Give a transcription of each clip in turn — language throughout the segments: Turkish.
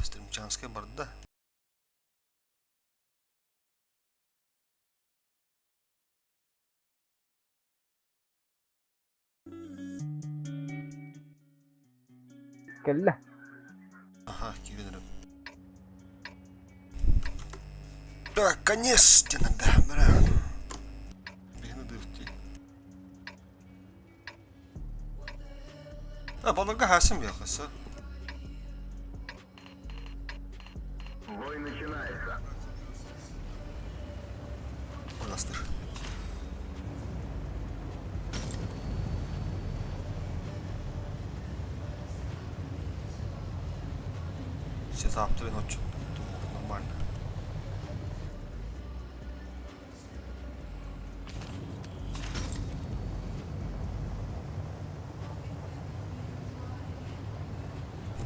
Isterim Chansk'a bardı da. Kelle. Ага, кивенерим. Так, конечно, да, бра. Бегну дыфти. Балага хасим яхаса. Бой начинается. Монастыр. Все завтра ночью. Думаю, нормально.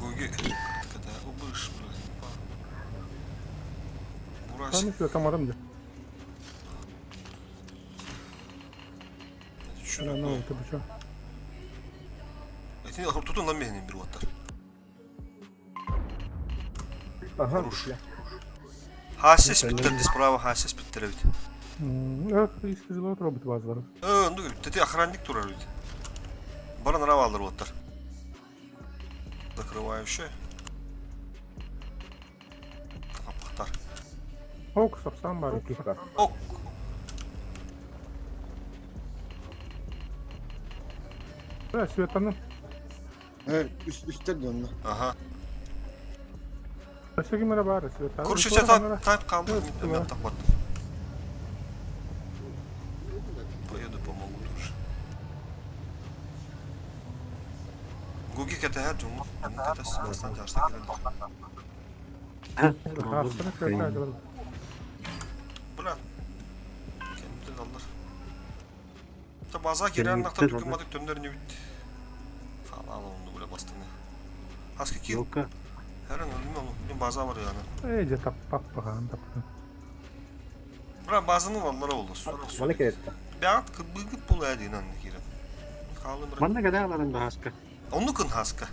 Гуги, когда убышь, блин. Бурасик. Tanrı size tam adam da. Şunu Ne koy. oldu bu şu? Etini akıp tutun lan benim bir vatlar. Aha. Хорош. Хасис биттерди справа, хасис биттерди. Evet, iskizler robot bazıları. Önde gülüp dedi охранник durar öyle. Bana narav alır vatlar. Закрывающие. Kapaklar. Ok sapsam var iki. Ok. Evet, Svetan'ın. Evet, üstte döndü. Aha. Başka kimlere bari Svetan? Kurşuça tayp kaldı. Ben takmadım. Поеду помогу тоже. Гуги кетеһе жуму. Кетес бастан жарса келди. Hastane köyde ayrıldı. Bırak. Kendi kalır. Ta baza giren nakta tükünmadık dönlerini bitti. Falan oldu böyle bastığını. Haskı kill. Yok ha. Her an ölüm olur. Bir baza var yani. İyice tap bakalım tapın. Bırak bazının vallara oldu. Bana keretti. Ben bıgıp bulaya deyin anne giren. Kaldım bırak. Bana kadar alalım da haska. Onu kın haskı.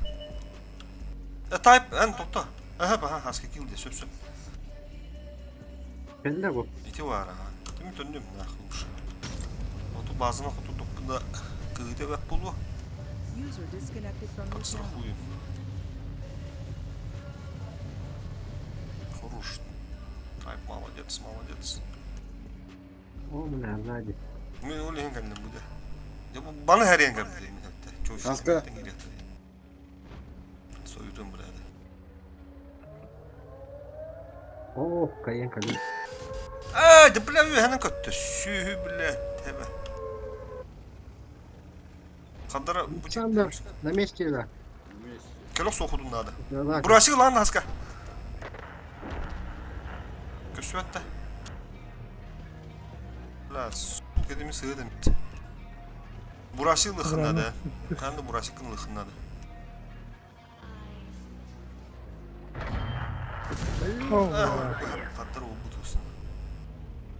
Type en topta. Aha haskı kill diye söz. Ben de bu. İti var ha. Değil mi döndüm ne akılmış. Otu bazına kutu topunda kıyıda ve bulu. User disconnected from your Katsırı channel. huyum. Хорош. Type молодец. Oğlum ne hadi. Ben öyle yengemden bu da. Ya bu bana her yengem değil mi hatta. Çoğu şey Haskı. yengemden geliyor. Soyudum burada. Oh kayın kadın. De bля hemen kötü. Sühü bля tebe. Kadara bu Sen de ne mesleğiler? kelok sokudun nada. Burası. Burası lan haska. Kösüvette. La kedimi sığdım. Burası lıhında da. Ben de burası kın lıhında da. Oh, Kadar oldu diyorsun.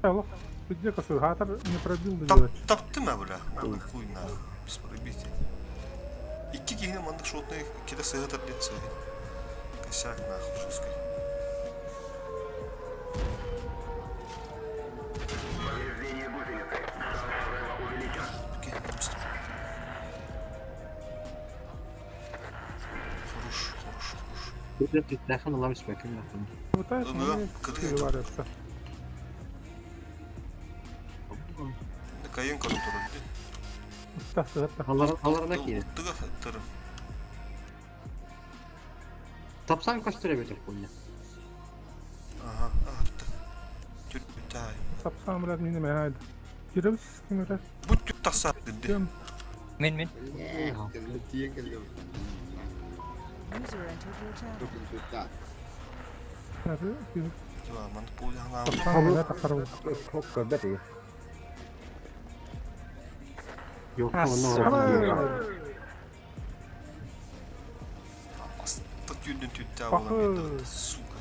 Allah. Где косой хатер не пробил до Taptı mı bula? Oğlum kuyuna. Biz burayı bitti. İki kihine mandık şotuna ikide sığıtır diye sığıtır. Kaşak nahı şuskay. Повреждение гусеницы. Шанс увеличен. Gelmiştim. Хорош. Bir de telefon alamış bakayım yapalım. Пытаюсь, но Да, мне когда перевариваться. Ne kayın kanı duruldu. Allah'ına ki. Tıga tırım. Tapsan koşturabilir bunu. Aha. Bitti. Tüttay. Sapsam biraz minime haydi. Gireriz kimere. Bu tüt tasa dedi. Diyorum. Min. Tiye geliyor. User entered your channel. Çok üstte. Nerede? Gireriz. Tamam bu yana. Sapsam ne takarım. Çok kötü değil. Yok Ha, onu sana. orada. Bastı yündün tüttay Bakı. olan bir suka.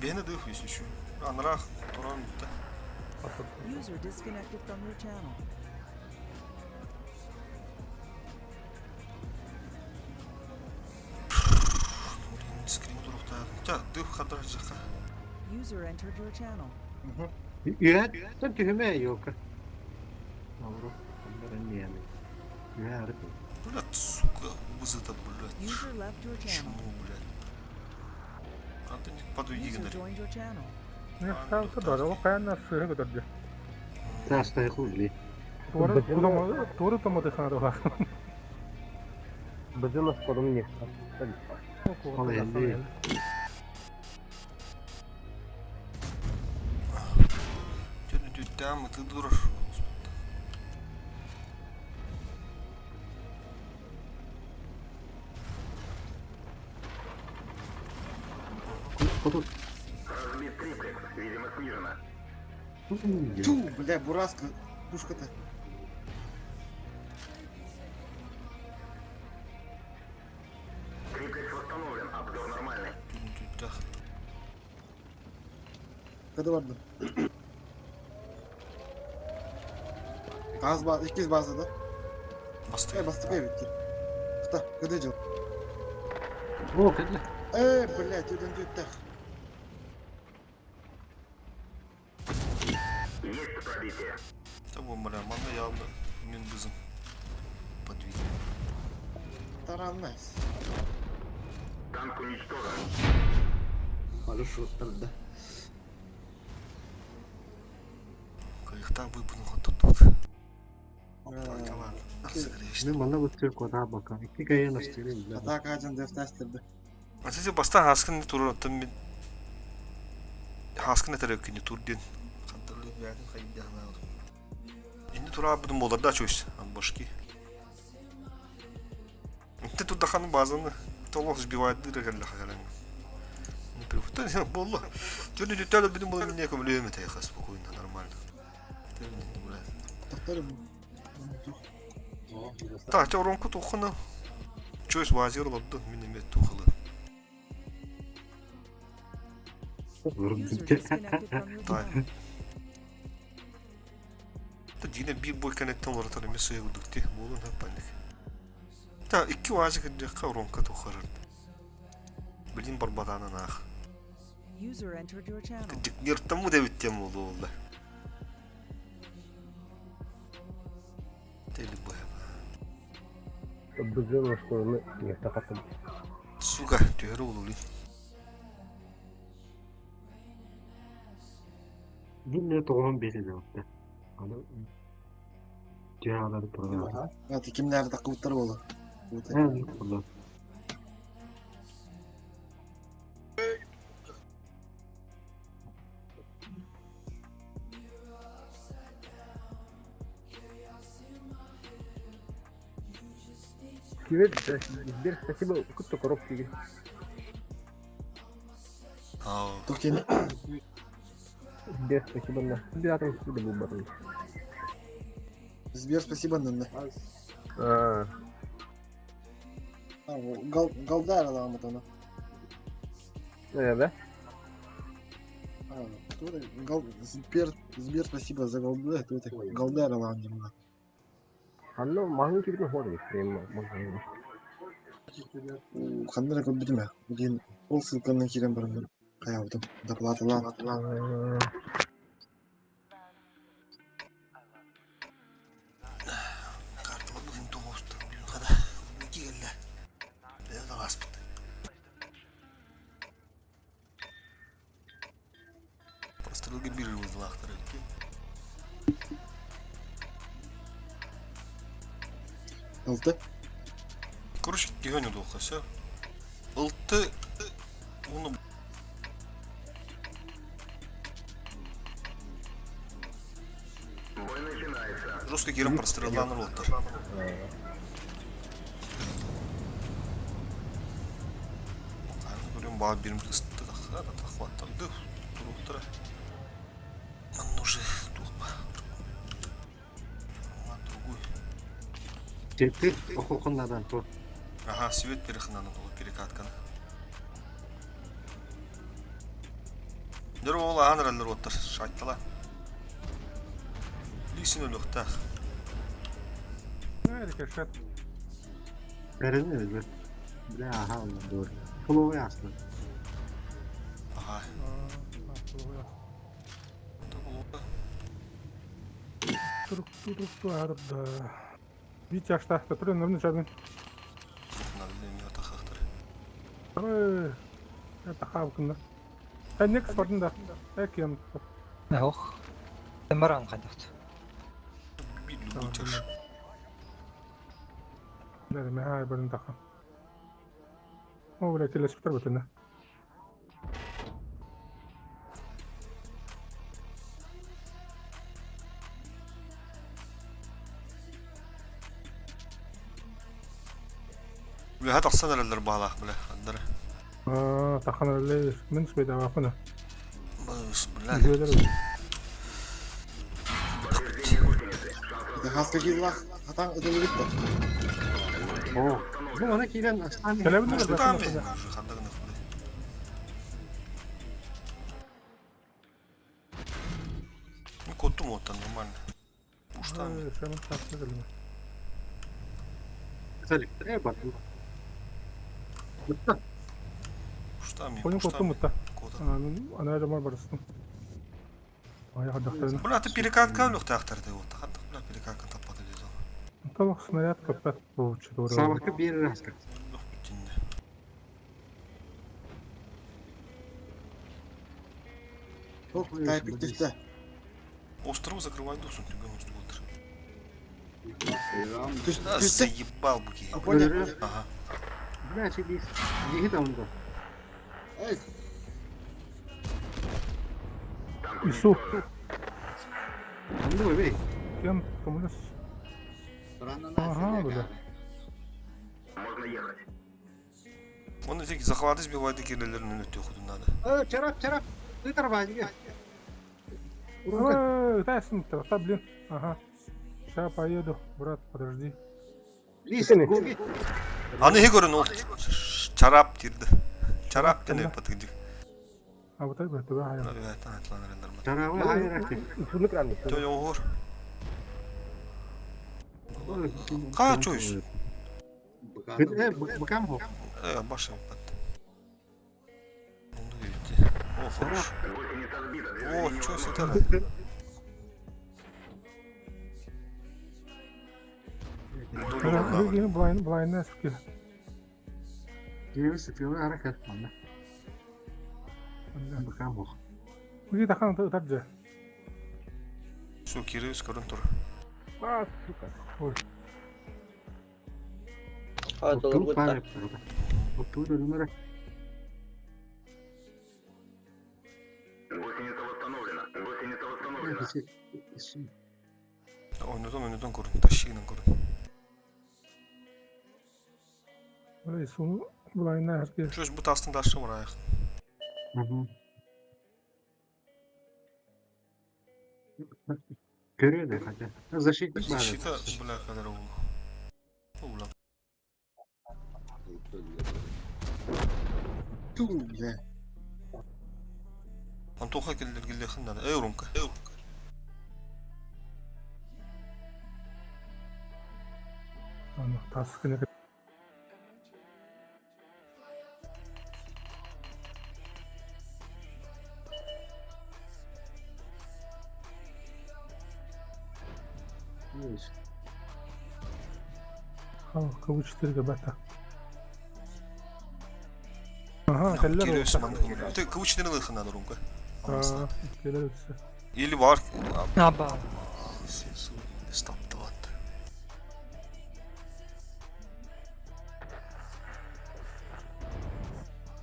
Beni de öfüyorsun şu. Anrak duran bitti. User disconnected from your channel. Screen durukta. Ta dıh kadar caka. User entered your channel. Üye de tühüme yok. Avru. Onların niye mi? Üye arıp. Блядь, сука, вызыта, блядь. User left your Почему, channel. блядь? Надо не под User игнори. joined your channel. Ne stavka da o kayanlar sığır kadar. Tasta hulli. Doğru tomadı sana da var. Базилов скоро не Onu elli. Тёрню тютям, и ты дураш. Kutu. Разбит триплекс. Видимо, снижено. Тю, бля, бураска, пушка-то. Триплекс восстановлен. Обзор нормальный. Тёрню тютях. Kada vardı? Az bazı, ikiz bazı da. Bastık. Bastık evet. Kıta, kıdıcıl. O kadar. Блядь, один так. Есть пробитие. Tamam бля, манда явно мен бізім подвиг. Таранмaz. Танк уничтожен. Хорошо, да. Кайықта выпынуға тұттық. Опталкалар. Ақсығырешті. Şimdi bana bu Türk odağa bakalım. İki kaya nasıl değil. Атака один дефтастерді. Әсесе бастан хаскын туры тыммен. Хаскын әтәрі өккені турден. Қандырлы бәдін қайында ғана. Енді тура бұдым оларда чөйс. Анбашки. Ты тут даханың базаны толық сбивает дыры хағаран. Не привык. Болла. Тёрні деталі бұдым болы мен некім лөйеме тайқа спокойно, нормально. Тахтары бұл. Так, те ромку туханы. Чөйс вазир оларды, мен емет тухылы. User disconnected from your Так. channel. Та дine bir boy kanetten olarak emес сыйгудукти болун хаппанник. Та икки вазы кырдыкка ромка тухарыр. Билин барбаданын ах. User entered your channel. Кыдык нертаму дебиттем болду болду. Тели боя. Базилов скоро не тахатым. Сука, түйөрү болулу. Dinle toğum beri de yaptı. Hani cihazları programı. Hadi kimler de kıvıtları olur. Evet, burada. Привет, Сбер, спасибо, кто коробки. Aa, Токени. Сбер, спасибо на. Сбер, там сюда был батон. Сбер, спасибо на. Галдар аламыт оны. Да? Сбер, спасибо за голду. Это Галдар аламыт. Анно махын кибитин ходы. Қандай көп білме. Бүгін ол ссылканы келген бірімді қаялдым. Доплатылан. карталы бүгін тоғызды. Қада, неге келді? Бәді ғаспыды. Пастырылғы бір өзді лақтыр өткен. Алты. Короче, гигоню долго, все. Улты... Оны... Бой начинается. Русский гером прострелдан ротор. Görüyorum bağ birim ısıttı da. Hadi takvattırdı. Duruktura. Анну же тухпа. Другой. Cepte okunlardan bu. Ага, свет перехнаны было перекатканы. Дөрөв ол анралар отыр, шайттала. Лисин өлөктә. Ne keşfet. Verin mi? Bile aha doğru. Flow yazdı. Ay. Турук арда. Бит yaşta tatır önemli çabın. Bunlar bilmiyor takakları. Ой. Это хавкында. Тәнек спортында. Экем. Ох. Тембаран кандакт. Bir lütür. Нәреме ай барын тақа. О, бля, келесіп тұр бүтіні. Bile hat aksan herhalde bağlak bile. Adları. Таққан әлі мен спейді авақыны. Bismillah. Это хаскаки лах. Хатан ödülü bitti. Oo. Bu ona kiren aslan. Келебін де Там бәсін ben. осыда. Kandağını kıldı. Kottu mu otan normal? Uçtan mı? Шамын тақсы келімі. Güzel. Bakın. Uçtan mı? Koyun kottu мұтта. Kotu. Ана жамар барыстың. Ай, қадақтарына. Бұл аты перекатка yok тақтарды вот. Қандық бұл перекатка таппады деді ол. Толық снаряд көппәт бұл чедоры. Sabahki bir raskı. Yok bütünde. Çok taypik düştü. Острову закрывай досу, ты гонишь смотришь. Düştü. Да Düştü. заебал бы я. Понял. Ага. Значит, есть. Ехи там да. İsu. Там давай, бей. Кем? Коммунист. Ага, бля. Можно ехать. Onu tek захваты сбивает кирелерин өтө худун надо. Çarap. Ты тarafa gel. Ой, тайсын та, блин. Ага. Сейчас поеду, брат, подожди. Лис, гоги. Anı he görün o. Çarap girdi. Çarap dene patıcı. А вот так бы, туда, Ana я. bir hayattan hayatlanır enderman. Çarabı hayır etti. Tö yoğur. Kaç oyuz? Bakam ho. Başım pattı. Onu gitti. Oh hoş. Гусеница сбита. Oh çok süper. Yine blind sıkıyor. Geri sıkıyorlar hareket bana. Bakam ho. Bu git akan tutarca. Şu kiri skorun tur. А, сука. Ой. Oturup para yapıyor. Oturup önüme. Гусеница восстановлена. Гусеница восстановлена. Oynadan korun. Taşıyla korun. Böyle sonu blind herkes. Şu bu tasın taşı var ayak. Görüyor da hadi. Защитник var. Защита bula kadar oldu. Ulan. Tüh bile. Antoha gelir yakından. Ronka. Ana taskını kıvıçtırga bata. Aha, keller Kiri oldu. Osmanlı. Te kıvıç dene yakından Ronka. Aa, keller ötesi. İli var. Aba. Stop the what.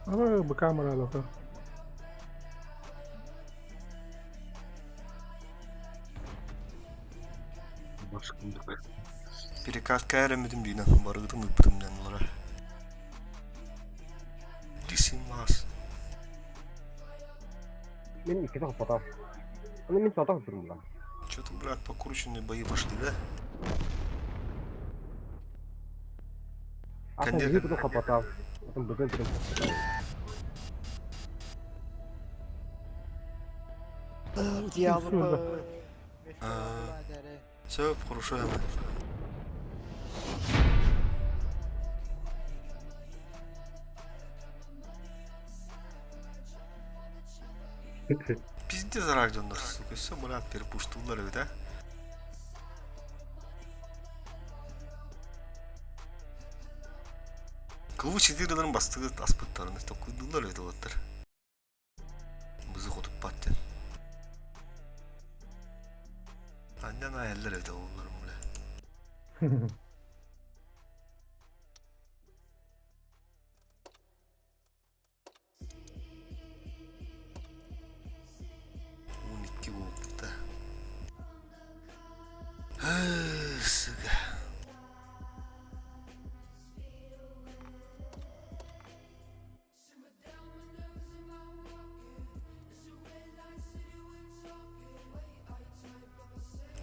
Ama bu kamera lokal. Başkanlık. Перекатка эреmedim diyene. Barıgıdım öpürümden onlara. Disim var. Benim iki tane fotoğraf. Onu ben fotoğraf durum lan. Что-то, блядь, покрученные бои пошли, да? Aslında Kendi- bir kutu fotoğraf. Aslında bugün durum. Все, хорошо, я Bizde zarar canlar. Söküyorsa Murat verip uçtular evde. Kıvı çizgilerin bastığı aspıtlarını takıldılar evde olanlar. Mızık otup battı. Annen hayaller evde oğullarım bile. Oldu. Sıkı.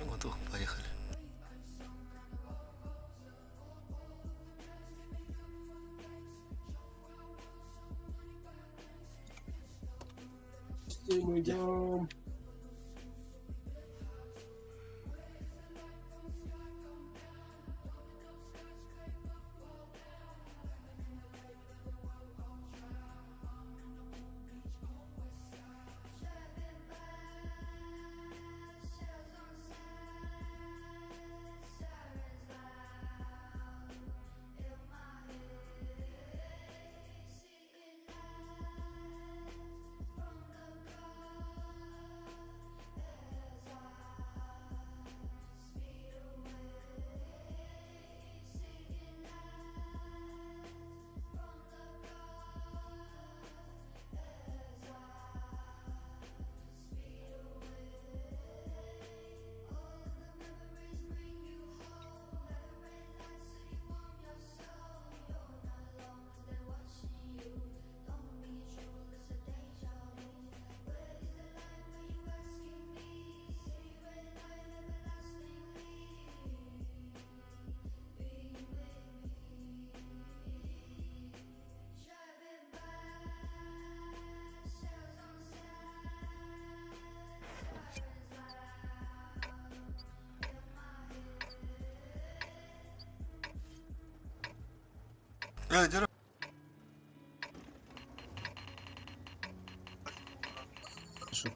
Вот, поехали. Мы идем. Evet canım. Хорошо.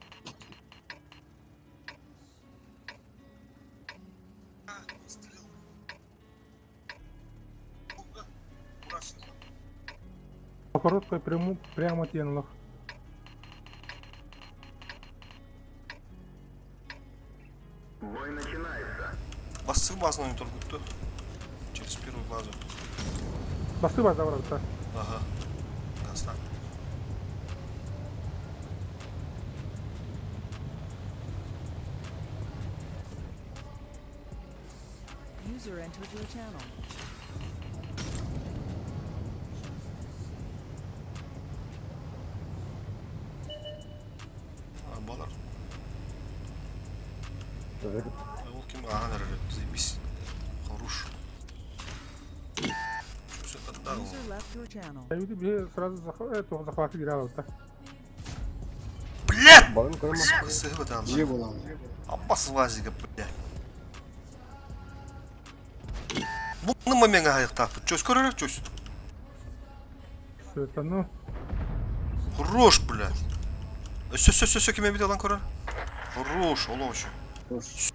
По короткой прямо тенлах. Бой начинается. Бассы базу не торгуют. Через первую базу. Басты база врата. Ага. Ясно. User entered your channel. Balar. Evet. Ол кем ага нәрере заебись. Хорош. Что это да? User left your channel. Я видел, бе сразу захватить играл. Блядь! Балын көрмө. Сыгы там. Где была? Аббас вазига, блядь. Bunu mu menge hayık tapı? Çöz körerek çöz. Все это, ну, Хорош, блядь. Söz kime bir de lan körer. Хорош, olmuş. Хорош.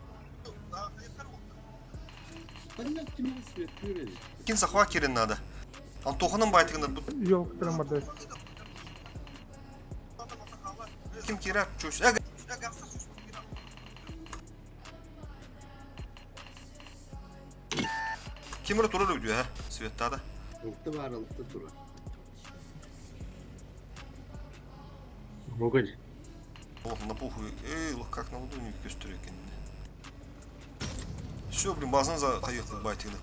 Кин захват керен надо. Антоханın baytığında bu елка прямо дает. kim kirer çöz. Kimre turur diyor ha. Svettada. Ылты бар, ылты тура. Погоди. Ох, на похуй. Эй, как на ладони gösteriyor kendini. Все, блин, bazınıza hayıklı baytığını.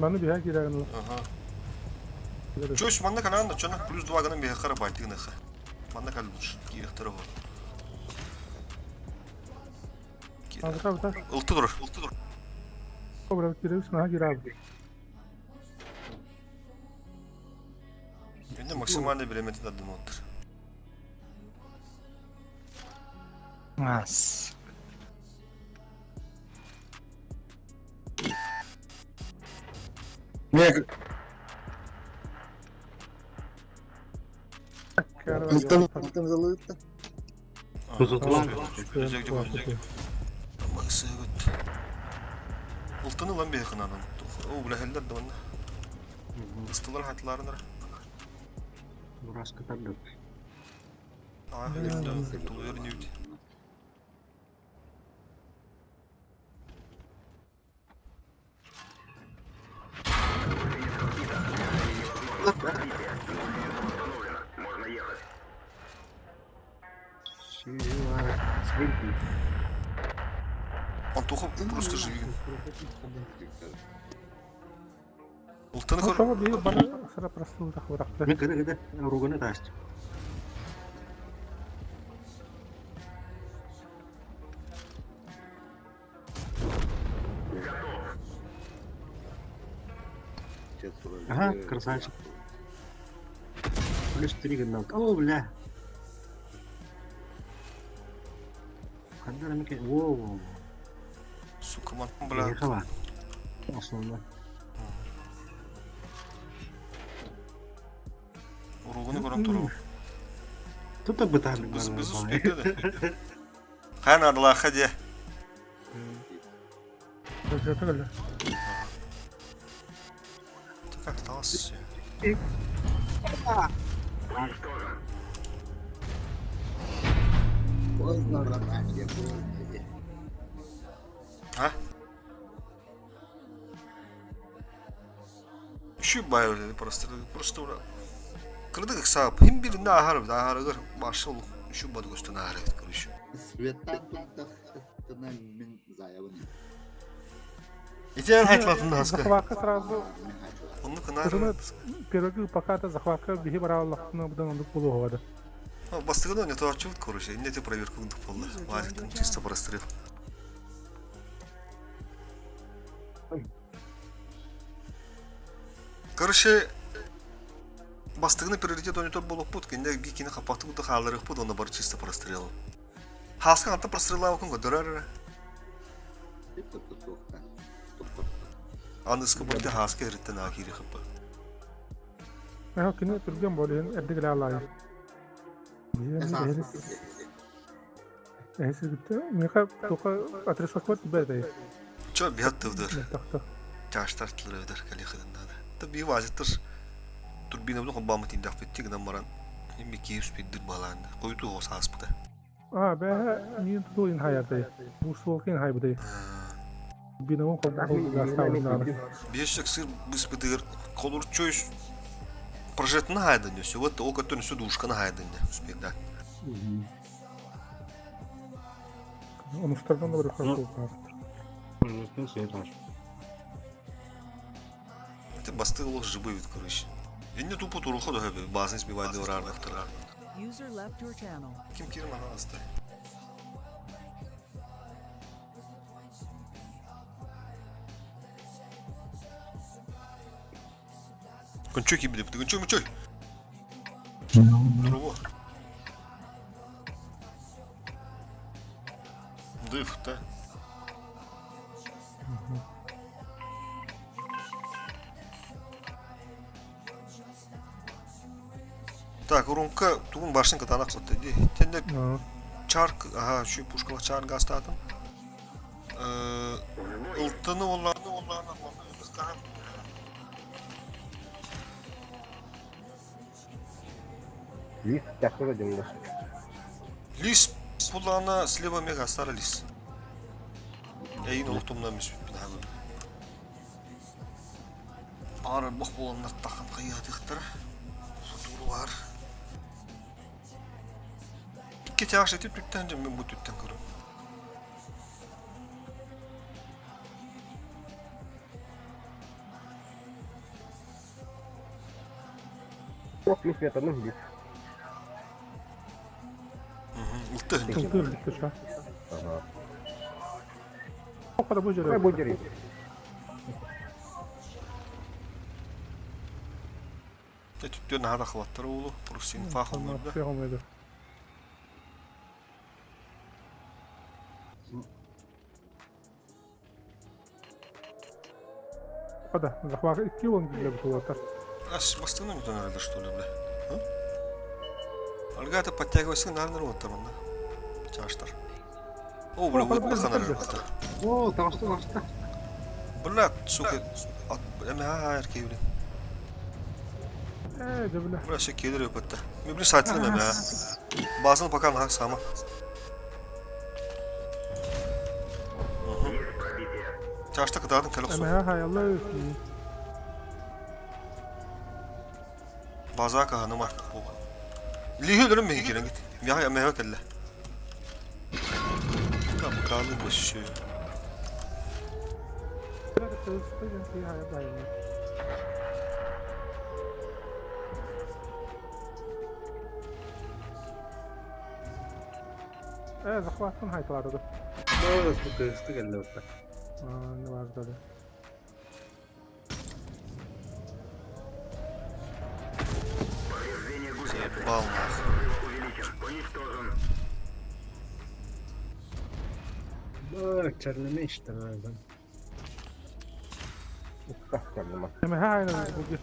Bana bir hak girerler. Ага. Çöz bana kalan da çana plus 2 ganın bir hakara baytığını. Bana kalan kirek tarafı. Abi tabi. Iltı durur. Kobra girelim, sana girer. Bende maksimalde bir emetin adını otur. As. Ilten zalıydı. Kuzutulan. Özekli özekli. Ama ısıgıt. Ultını lan bir yakınadan. O bile heller de bana. Istılar hatlarına. Burası kadar da. Aa, heller doluyor neydi? Можно ехать. Свинки. Антоха просто живи. Ultını Ну, kır. того bir bana sıra prasıl da bıraktı. Ne kadar ruganı taştı. Ага, красавчик. Плюс 3 гандал. О, бля. Когда нам ке... Воу. Сука, man bla. Ехала. Основно. Ruğunu görün turu. Тут бы так Biz uspeydi de. Kan arla hadi. Özür dilerim. Как тас. Ha? Şu bayağı dedi просто ура. Кырдык сап. Хим биринде ахарыгыр башы ул. Şu баdı көстөн ахар эт көрүш. Светтан тудах мен заявын. Итен хайтлатын хаска. Захватка сразу Onu кызыны кынар. первый пока захватка бихи бара Аллахтын будан ондук болуу ховады. Бастыгын не то чут көрүш. Не те проверку ундук болду. Вазиктен чисто прострел. Короче, бастыгыны приоритет онитор болуп бут. Кенде бикини капатты бут халырык бут, оны бар чисто прострел. Хаска анта прострелава кон көдөрөр. Анысы бутты хаска эрттен ахири хапа. Ha kini turgan boluyun erdigile Allah'ı. Ehsiz gitti. Mika toka atres vakit bedey. Çö bihattывdır. Takta. Çaştar tılırıdır kalixidinde. Tabii vazittir. Turbina bunu hobbamı tindak bitti giden maran. Hem bir keyif spiddir bağlandı. Koydu o sağız bu da. Ha be niye tutuğun hayatı. Bu soğukun hayatı. Binamın hobbamı gastavından. Bir şekilde biz bitir kolur çöş. Projetini haydan diyor. Вот o kadar üstü duşkanı haydan diyor. Spidder. Onu tutardan da bırakıyor. Ну, все это. Это басты лох живые вид, короче. Я не тупо туру ходу хэби, базы сбивать до рарных тара. User left your channel. Ким кирим она настай. Кончой кибиди, ты кончой мучой. Туру. Дыв, да? Так, урунка тугун башын катанак сотты ди. Тенде чарк, ага, şu пушкалык чар гастатым. Ултыны олларны кыскан. Лис, тяжко задемно. Лис пулана слева мега стара лис. Эйин ултумна мис бинагы. Ары бок болондар такан кыят ыктыр. Футуру бар. İki çağış etip tütten ben bu tütten kırım. Yok, mis методных лис. Ultu. Dur bitti şu an. Ага. O kadar bu Давай cürü. будем. Tütten hada kıvattır oğlu. Prusin fahım Onlar burada. şey olmaydı. O kadar. Захват 2 yılın gibi bu tuvalar. Аж бастыгына не то надо что ли, бля. Algata подтягивайся на ронда. Чаштар. О, бля, вот бахана. Oo taştı. Bля, сука. Эме хайр кевли. Cebile. Bля, şey gelir yok hatta. Bir saatli mi ya? Bazını bakalım ha sama. Çarşıda kadardın kalak su. Ama hay Allah öfkeyi. Bazağa kahanım artık bu. Lihi ölürüm mi giren git. Ya ya mehve kelle. Tamam kaldı bu şey. Biraz da çalıştıkça şey hayat dayanıyor. Захватın haytlardı. Doğru sıkıştı geldi orada. Ne var dedi. Заебал нахуй. Уничтожен. Bak çerleme işte nereden. Usta kendime. Ama hay Allah bu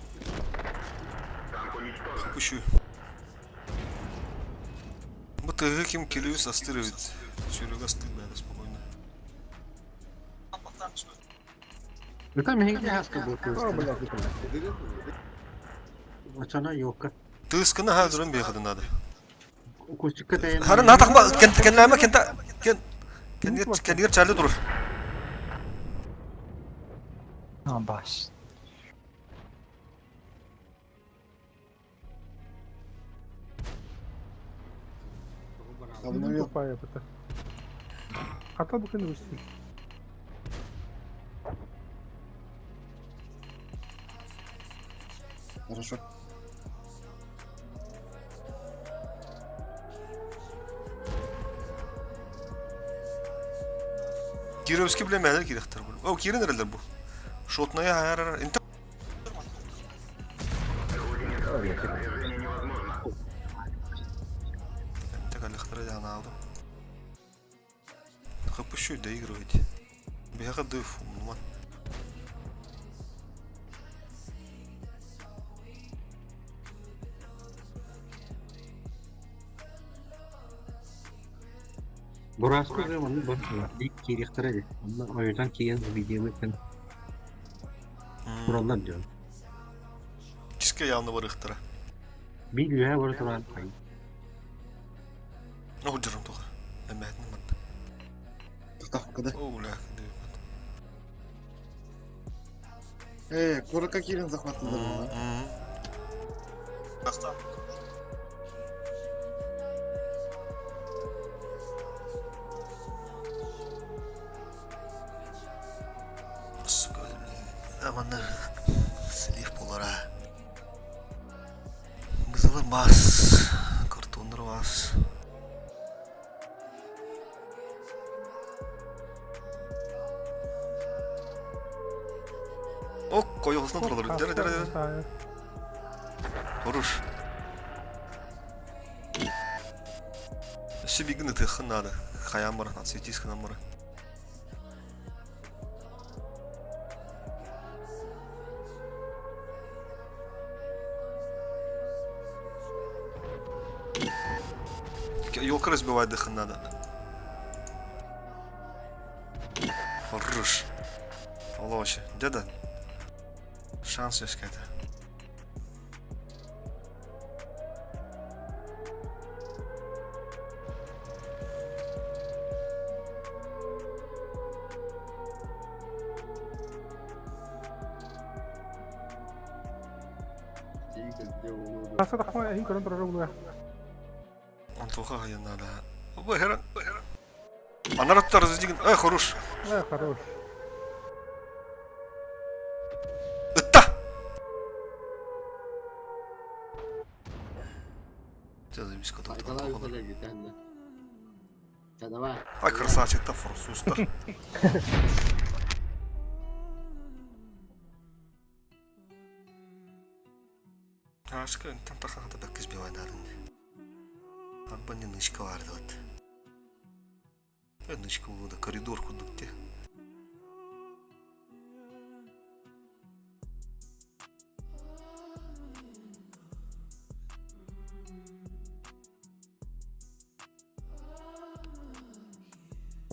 Пущу. Вот каким килю состыривает. Чурюга стыдно, это спокойно. Там hengi haska Aa, bakıyorsun. bırak gitme. Açana yok. Ты скана хазрын бехады надо. Koşukka dayan. Харин натахма кен лайма кен чарлы durur. Baş. Обновил. Тупая это. Хотел бы кто-нибудь вести. Хорошо. Кировский білемәлер керектір бұл. О, керін әрелер бұл. Шотная хайрар. Инте калехтара яна алды. Хапышу доигрывать. Бега дыфу, ман. Burası da onun başına. İlk kiriktere. Ondan o yüzden kiyen videomu ben buradan diyorum. Киске явно барыхтара. Bir lühe var duran kayın. Ну, жырым тоға. Әмәтінің мат. Ставка, да? О, ля. Кура Кирин захватил. Сука, аманны слив болара. Бызылы бас. Картондар бас. О, koyuğusuna durulur. Dere. Vuruş. Şibigini tıxın adı. Xayam var, nasıyti sıkınan var. Елка разбивает дыхын надо. Vuruş. Олоще. Деда. Шанс есть какая-то. Rasa tak mau ini kurang terlalu dulu. Он туха я надо. Бахера. Она рот раздигн. Хорош. Хорош. Ыта. Сейчас без кота. Faydalar yukarı giden de. Canavar. Ай, красавчик-то форсустер. Ашка, там тахата так избивать надо. Арбани нычка vardı вот. Нычка burada коридор kurduk diye.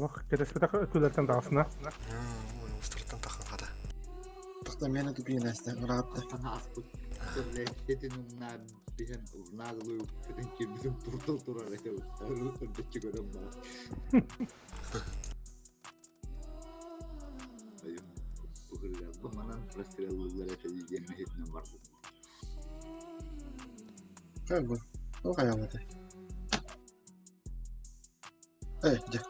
Bak kedespede külerten dağısına. Oyun ustalardan takın hadi. Tıkta meni tüpüyün esten rahatta. Sana asput. Lehçetin onlar bilen urnağılı yok. Kadın ki bizim turtul durar ete usta. Öndeki gören bana. Ayım. Bu hırlar. Bu manan rastıralılılar ete yiyeceğine hepine vardı. Kay bu. O kayamadı. Evet gel.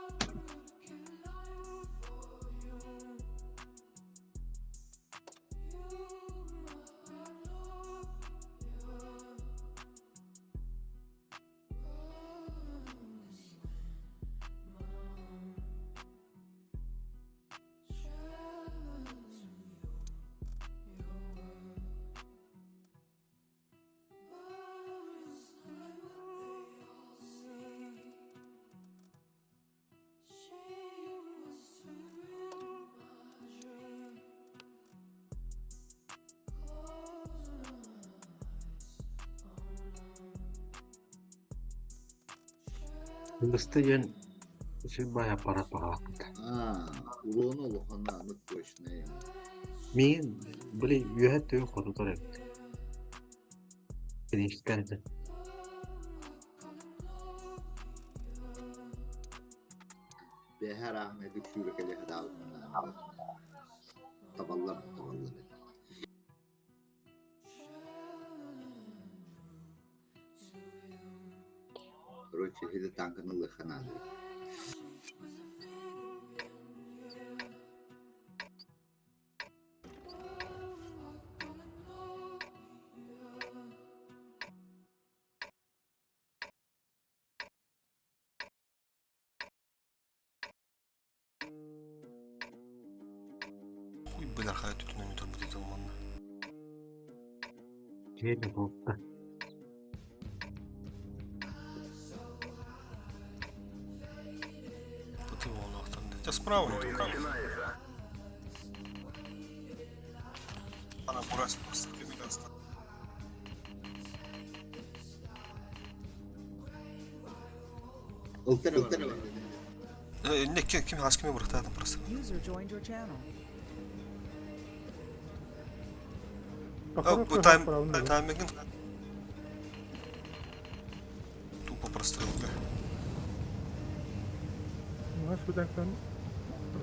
Hindistan şey bayağı para hakikaten. Uğruğunu oluğuna anıt boşuna ya. Men böyle yühet de yok orada da. Bilinçlerde. Ve her ahmet düşürük ele kadar taballar. Короче, это танканы лыханады. Хуй быйлар хая түтүнөн өтөр бу дейт олманна. Şeyle bozdu. Бути волнуктан. Ja справа не право. Ana burası просто криминальство. Ultra. Ne kim haskimi bıraktı adam burası. User joined your channel. Bu таймингін тупо прострел, бля. Nah, sudah kan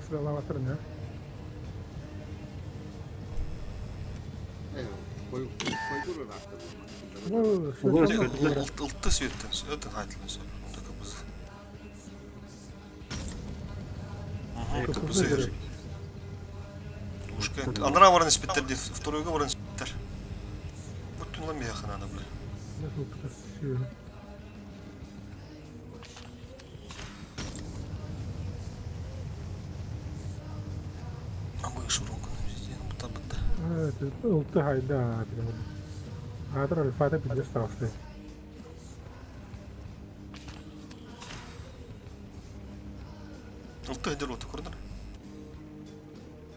segala waternya. Koy vurur artık. Oh, sudah. Ылтты светтен, өтін қайтылын сөп. Онда көпізі. Көпізі ер. Ушка, андыра баран іспеттер дейді, второйға баран іспеттер. Бұттын ла мияқын ана, бля. Ya, тут красиво. Абы шурункын өзден, бұта бұтта. Это улты хайда. Адыр альфада бізде ставсы. Ылтты әдер оты көрдір.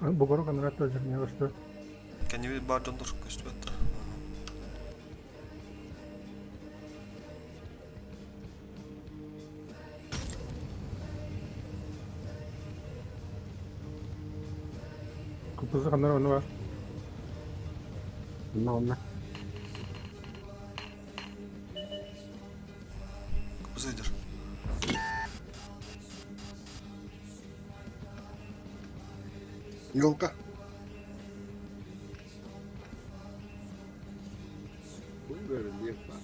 Бұғыры қанырат өжір не қышты. Кәневи бар жондыр көсті бәтті. Kupuzı kanlar onu var. Onunla. Көпізі әдер. Yolka. Bu böyle bir bak.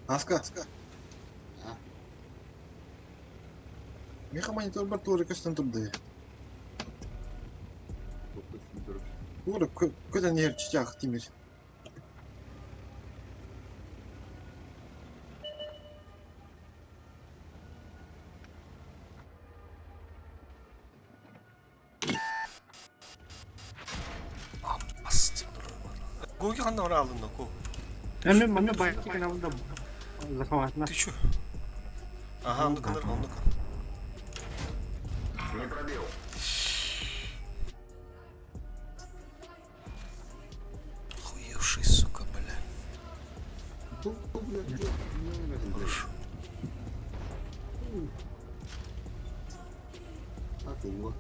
Aska. Меха монитор бір туыры көстен тұрды. Туыры көден ер чичақ темір. Go'ga qanday ora aldin Go? Men mana boyagi kanalda zakovatna. Ты чё? Ага, он доконар, он доконар. Не пробил. Aku gua.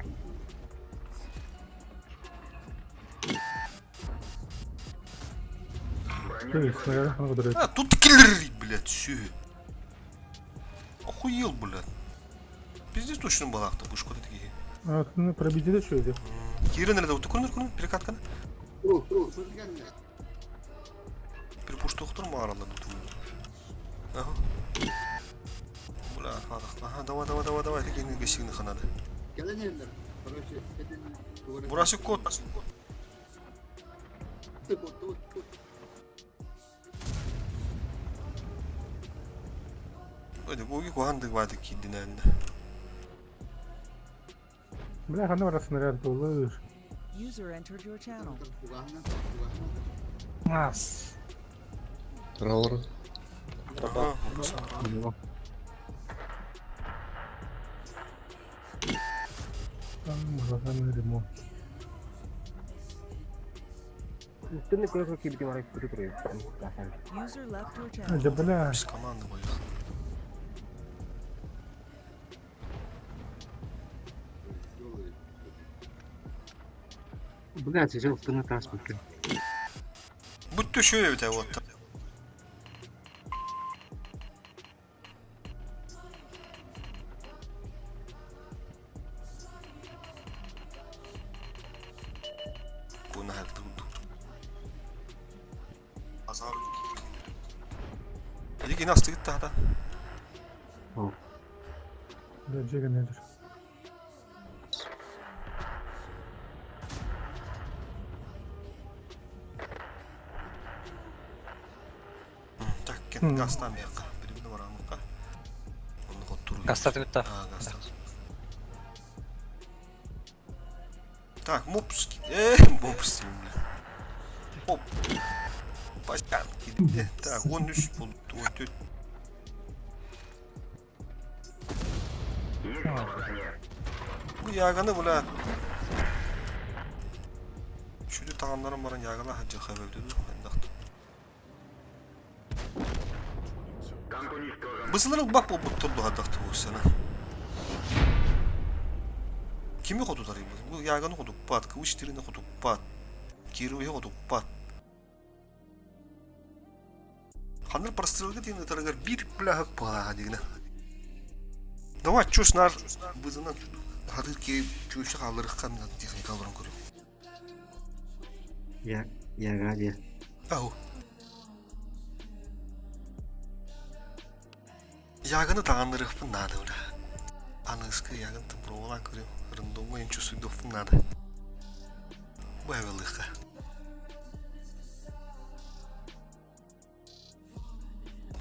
Чё, снаряд, ну, куда А, тут киллер, блядь, все. Охуел, блядь. Пиздец точно балақты, бұл шкода такие. А, ну, пробедили, что это? Кері nerede? Көрінер, перекатканы. So'z geldi. Bir puştu oxtur mu arada bu tuğlu? Aha. Ulan hadık. Aha, давай, tekini geçtiğini kanadı. Gelen yerler. Burası senin duvarı. Burası kod. Tut. Öyle bu ilk ohandık vardı ki dinlendi. Бля, ну, раз снаряд был, лыж. User entered your channel. Kulağına. Нас. Aha, Там, глазами ремонт. Üstünde koyu gibi bir marayı tutuyor. User left your А, channel. да, бля. biz komanda koyuyor. Блядь, взял в на транспорте. Будь то şöyle bir tane вот. Bunu her türlü. Azar. Ligi nasıl gitti hada? Бля, Джига не Так, kendi gastan bir yakka. Birbirine var anlıkka. Onu kotturu. Гастаты өтті. Ha, gastan. Так, мопс. Мопс. Hop. Başkan gitti. Так, 13 buldu. 14. Bu yağını bula. Şöyle tağımların baran yağına hacı haber dedi. Танк уничтожен. Bızılırın bak bu tutuldu haddakta bu sene. Kimi kodu tarayı bu? Bu yağını kodu pat. Kıvış tirini kodu pat. Kirveyi kodu pat. Hanır parastırılgı diyene tarıgar bir plahak pala hadigine. Давай, чё снар бызынан хадыр ки чөшө калдырыккан техникаларын көрөм. Я гадя. Ау. Ягыны тагандырыкпын нады ура. Аныскы ягын тымпровалан көрөм. Рындоңго энче суйдоппун нады. Байвалыкка.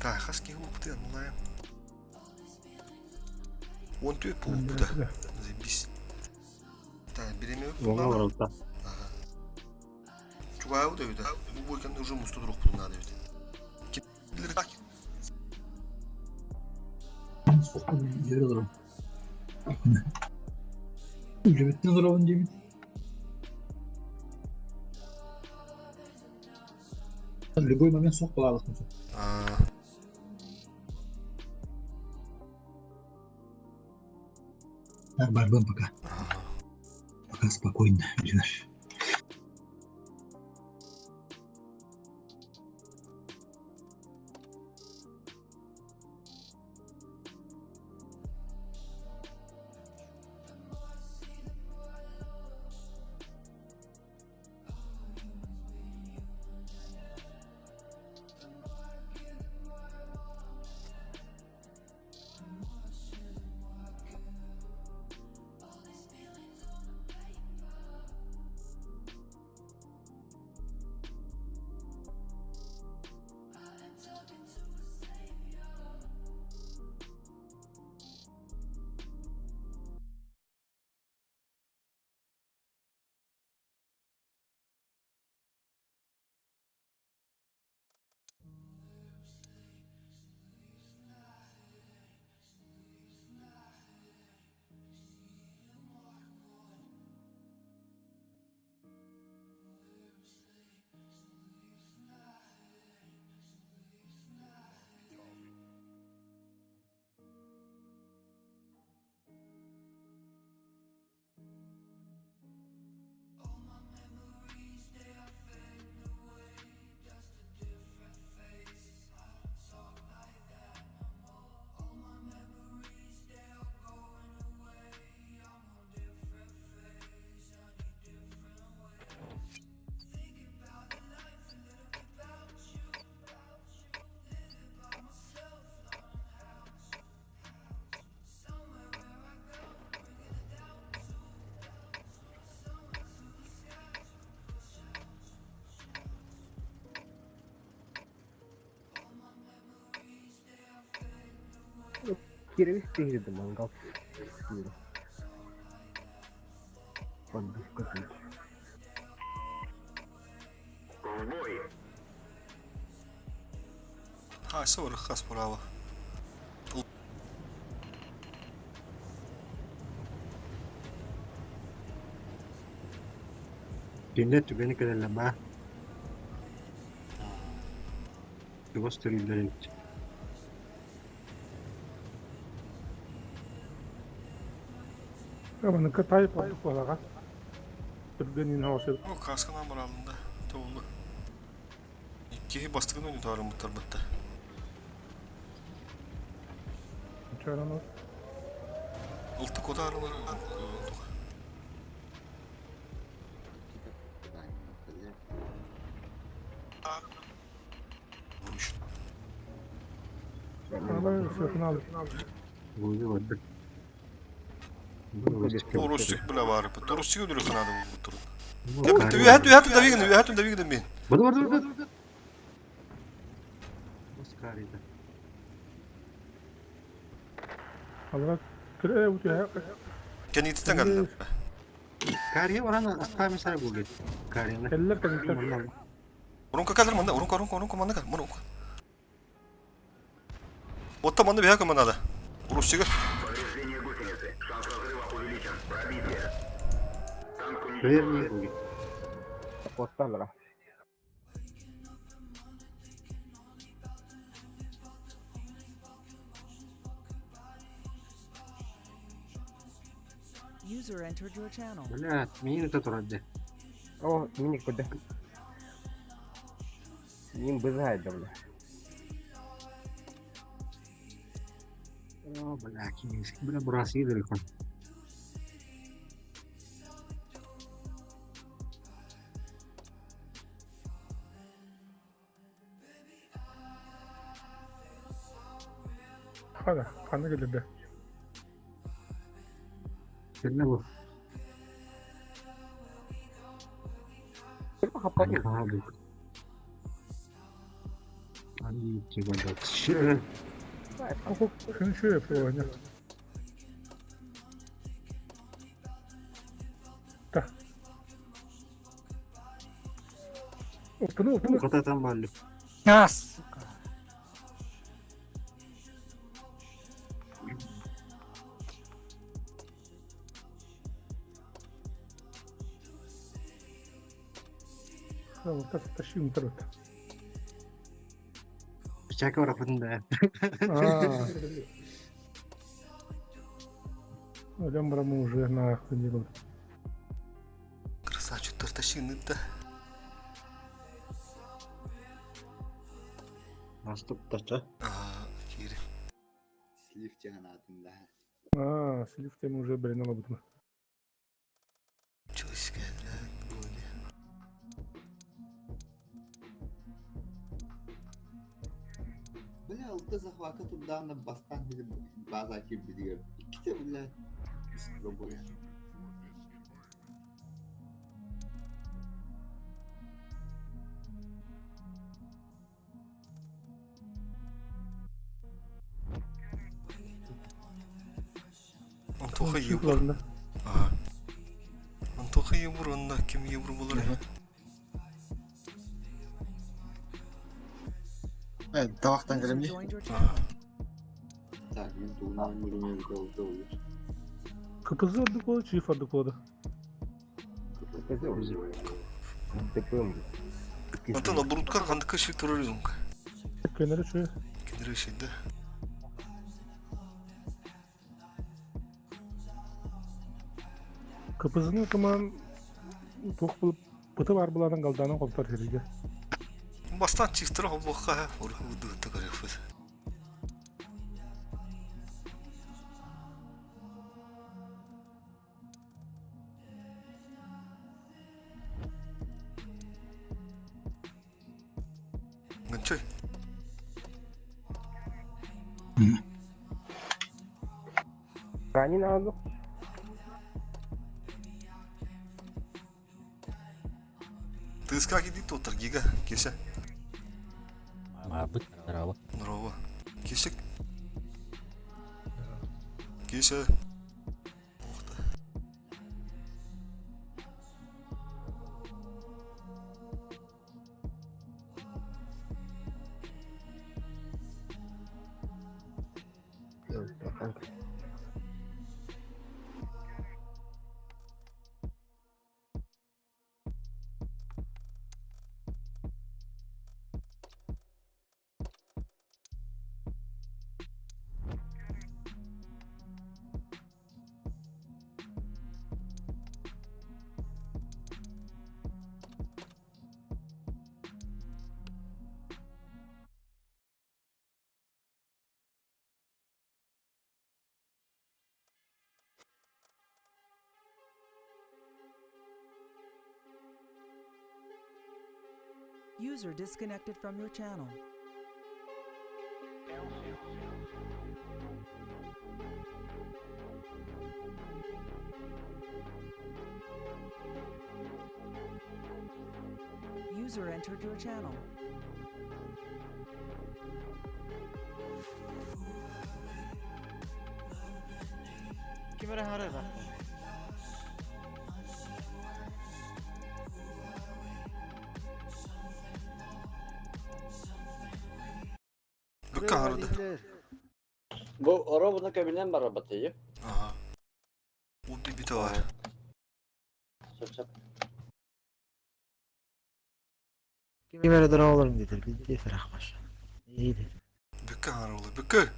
Так, хаски мукты анлайм. 14 bu da. Biz. Так, беремек. Вон ворота. Чугаю да öyle. Bu boykan уже мусты друг bunu da öyle. Kitleri tak. Görüyorum. Cebetine duralım cebet. Любой момент sok плавать. Так, Барбан, пока. Пока спокойно, живешь. kere bir seyirdim mangal. Поддушка. Ковбой. Ha, sıvırı kas bravo. Cennet beni kadar ba. Göstereyim ben. Ya bana katayıp aldık olarak. Türklerin havası. O kaskından moralında. Doğulu. İkiyi bastıkın önü doğru bu tarbatta. Çağıran o. Ultu koda araları. Vurmuş. Arabayı sırtına aldık. Bunu vardı. Dorosçuk bile var. Dorosçuk ödülü kanadı bu turun. Bana Üyhatun da vigin bin. var. Maskarıydı. Alarak. Kire bu ya. Kendi itisten geldi. Kariye var ana asla mesela bu git. Kariye ne? Eller kadar. Urunka kalır manda. Urunka manda kal. Urunka. Botta manda bir hakkı manda da. Dorosçuk. Повреждение гусеницы. Шанс разрыва увеличен. Пробитие. Танк уничтожен. Vermeye bu git. Postarlara. User entered your channel. Böyle mini tuturdu. О, minik bu de. Nim bızaydı bile. Oh, belaki böyle burası iyidir kon. Hadi. Kanı gelirdi. Ne bu? Kapalı. Abi. Hadi çıkalım. Şöyle. Hukuk şunu şöyle yapıyor oynuyor. Da. Opunu. Katadan ballı. Ah, suka. Tamam, taşıyım tarafta. Bıçak var kapında. Hocam buramı уже нахуй не было. Красавчик тарташины да. Nasıl taça? Aa, kiri. Слив тягнатында. Слив тему уже, блин, алабытмы. Çalışkanlar böyle. Бля, алты захвата туда на бастан биде база ки биде. Иките бля. Пробуя. Антоха евро. Şıklarında. Ага. Антоха евро, на kim евро булар ya? Evet, tabaktan User gelin. joined your channel. Так, мен туна мурме видео olur. Kıpızı adık o, çift adık o da. Tıpım. Антон, оборудка кандыка şey terörizm. Kenara şöyle. Kenara şeyde. Kıpızını kıman tok bulup pıtı var bulanın kaldanın koptar herige. Bastan çift taraf bakka ha. Orada bu da garip. Gançay. Ранен aldım. Ты с как иди тот гига, Кеся. Мабуть, здраво. Здорово. Кесик. Kese. Ya kanka. User disconnected from your channel. User entered your channel. Kimere harada. Bükkan arada. Bu arabanın kabinen var arabatayı. Aha. O bir bite var. Çap çap. Kimere dara olalım dedi. Bir de ferahmış. İyiydi. Bükkan arada. Bükkan.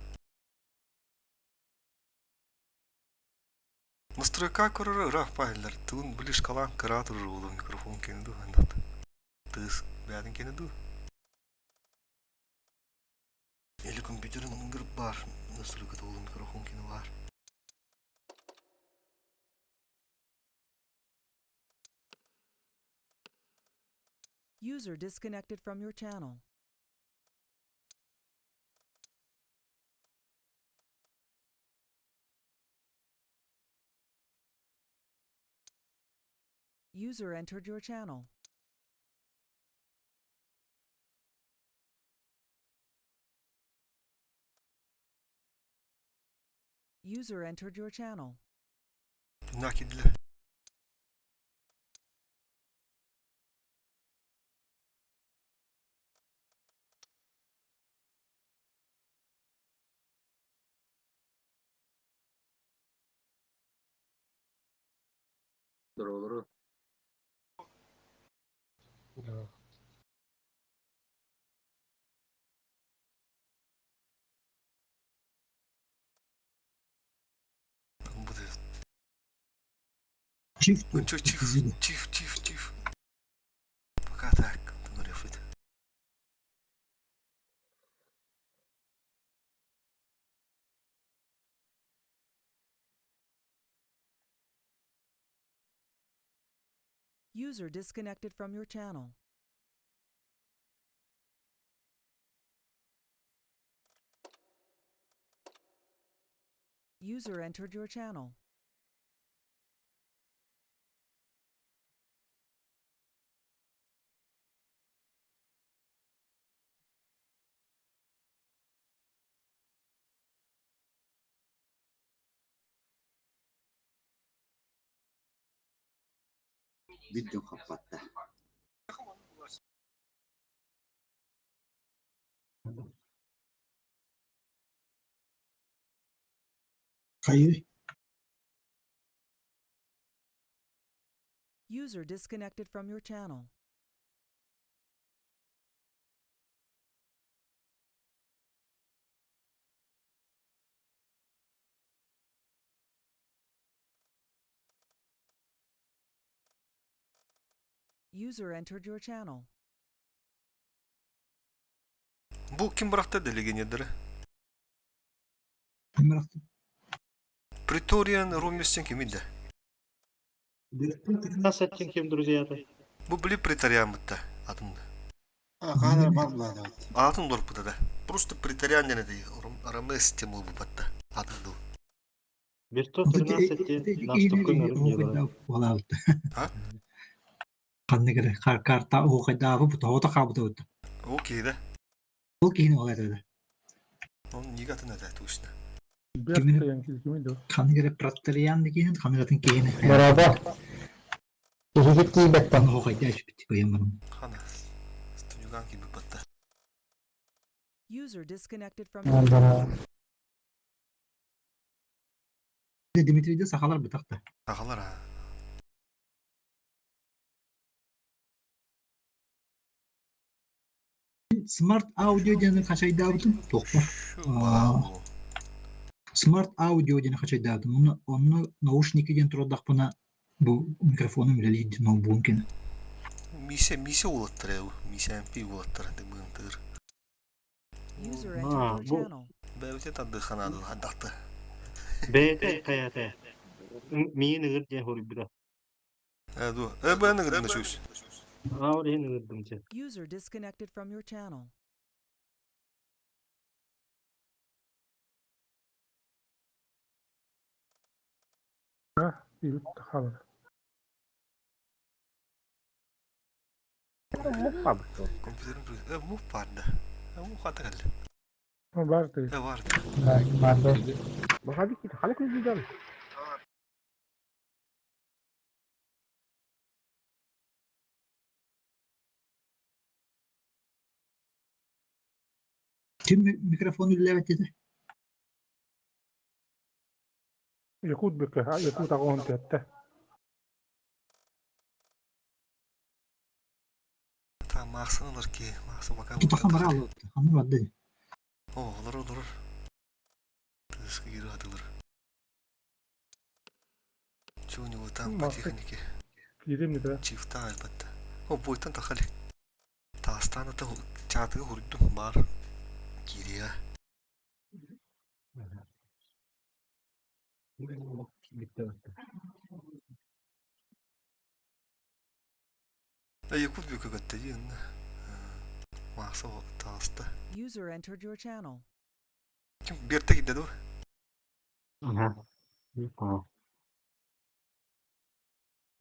Настройка корора рафайлар. Тун ближ калан кратор рулу микрофон кенду хандат. Тыс бядин кенду. Или компьютерин нгыр бар. Настройка рулу микрофон кену бар. User disconnected from your channel. User entered your channel. User entered your channel. Nakidli. Doğru. Bu da. Çift. Çok çift. Fakat tak. Bunları yapıydı. User disconnected from your channel. User entered your channel. Video kapattı. Hayır. User disconnected from your channel. User entered your channel. Bu kim bıraktı delegeniyadları? Ben bıraktım. Pretorian Romyos'un kimiydi? Nasıl ettin kim друзья? Bu bili Pretorian mıttı adında. Kadar bakma da. Атын дорпуда да. Просто Pretorian denedi. Aramı sistemi bu batta. Adında o. Birto 13 наступкы нөрүн Вала. Ha? Kanne göre karta o kadar bu da kabul etti. Окей да. O kihin olay dedi. Он не готов на это точно. Gilberto Yankee kimiydi o? Kanigere Praterian diye kanigatın keyine. Merhaba. İki gitti bekten. Bana hokayda hiç bitti koyamadım. Hana. Stüdyodan gibi battı. User disconnected from your channel. Merhaba. Dimitri'de sakalar bıtaktı. Takalar ha. Smart Audio diye kaçaydı aldım. Topla. Şu bağlı. Smart Audio diye kaçaydı aldım. Onu naushniki diye trodak bana bu mikrofonu müdeliydi. No bunkin. Mise ulattır ya bu. Mise MP ulattır. Hadi mıntır. User Ah, entered your bu- channel. Bevte tadı kanadı hadaktı. BT kayate. Miyi nıgır diye hori bir de. Dur. Ben de gırdım da çöz. Oraya nıgırdım diye. User disconnected from your channel. Ha, bir kalır. Kompüterin mu vardı. Mu hata geldi. Ama vardı. Vardı. Bak hadi git. Hani kızlayacağım. Kim mikrofonu levet dedi. Yakut beke ha, yakut akon tette. Tamam mahsın alır ki. Mahsın bakalım. Tuta kamera aldı. Hamur vardı. Olur. Tızkı geri atılır. Çoğunu vutan Mahsın. patihanniki. Girim nide. Çifta elbette. O boyutan takali. Tastana da çatıya hurdum var. Geriye. Yakut büyük ögötte yiyin. Mahsa o tasta. User entered your channel. Kim bir tek gitti o. Aha. Tamam.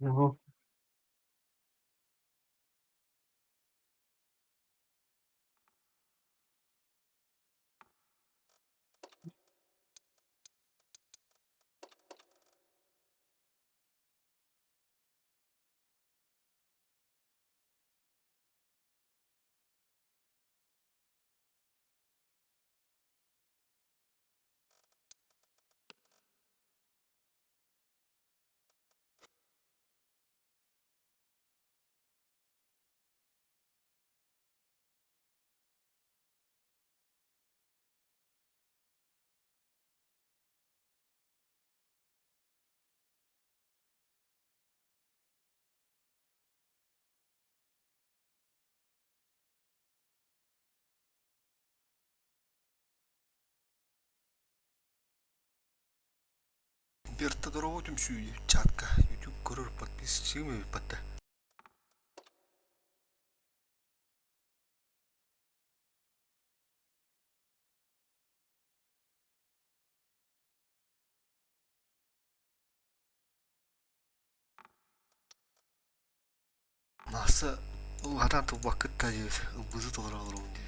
Yahu. Bir de doğru tüm şu çatka. YouTube görür patpis şey mi patta. Mahsa o hadan tu vakit tadi buzu doğru alır onu diye.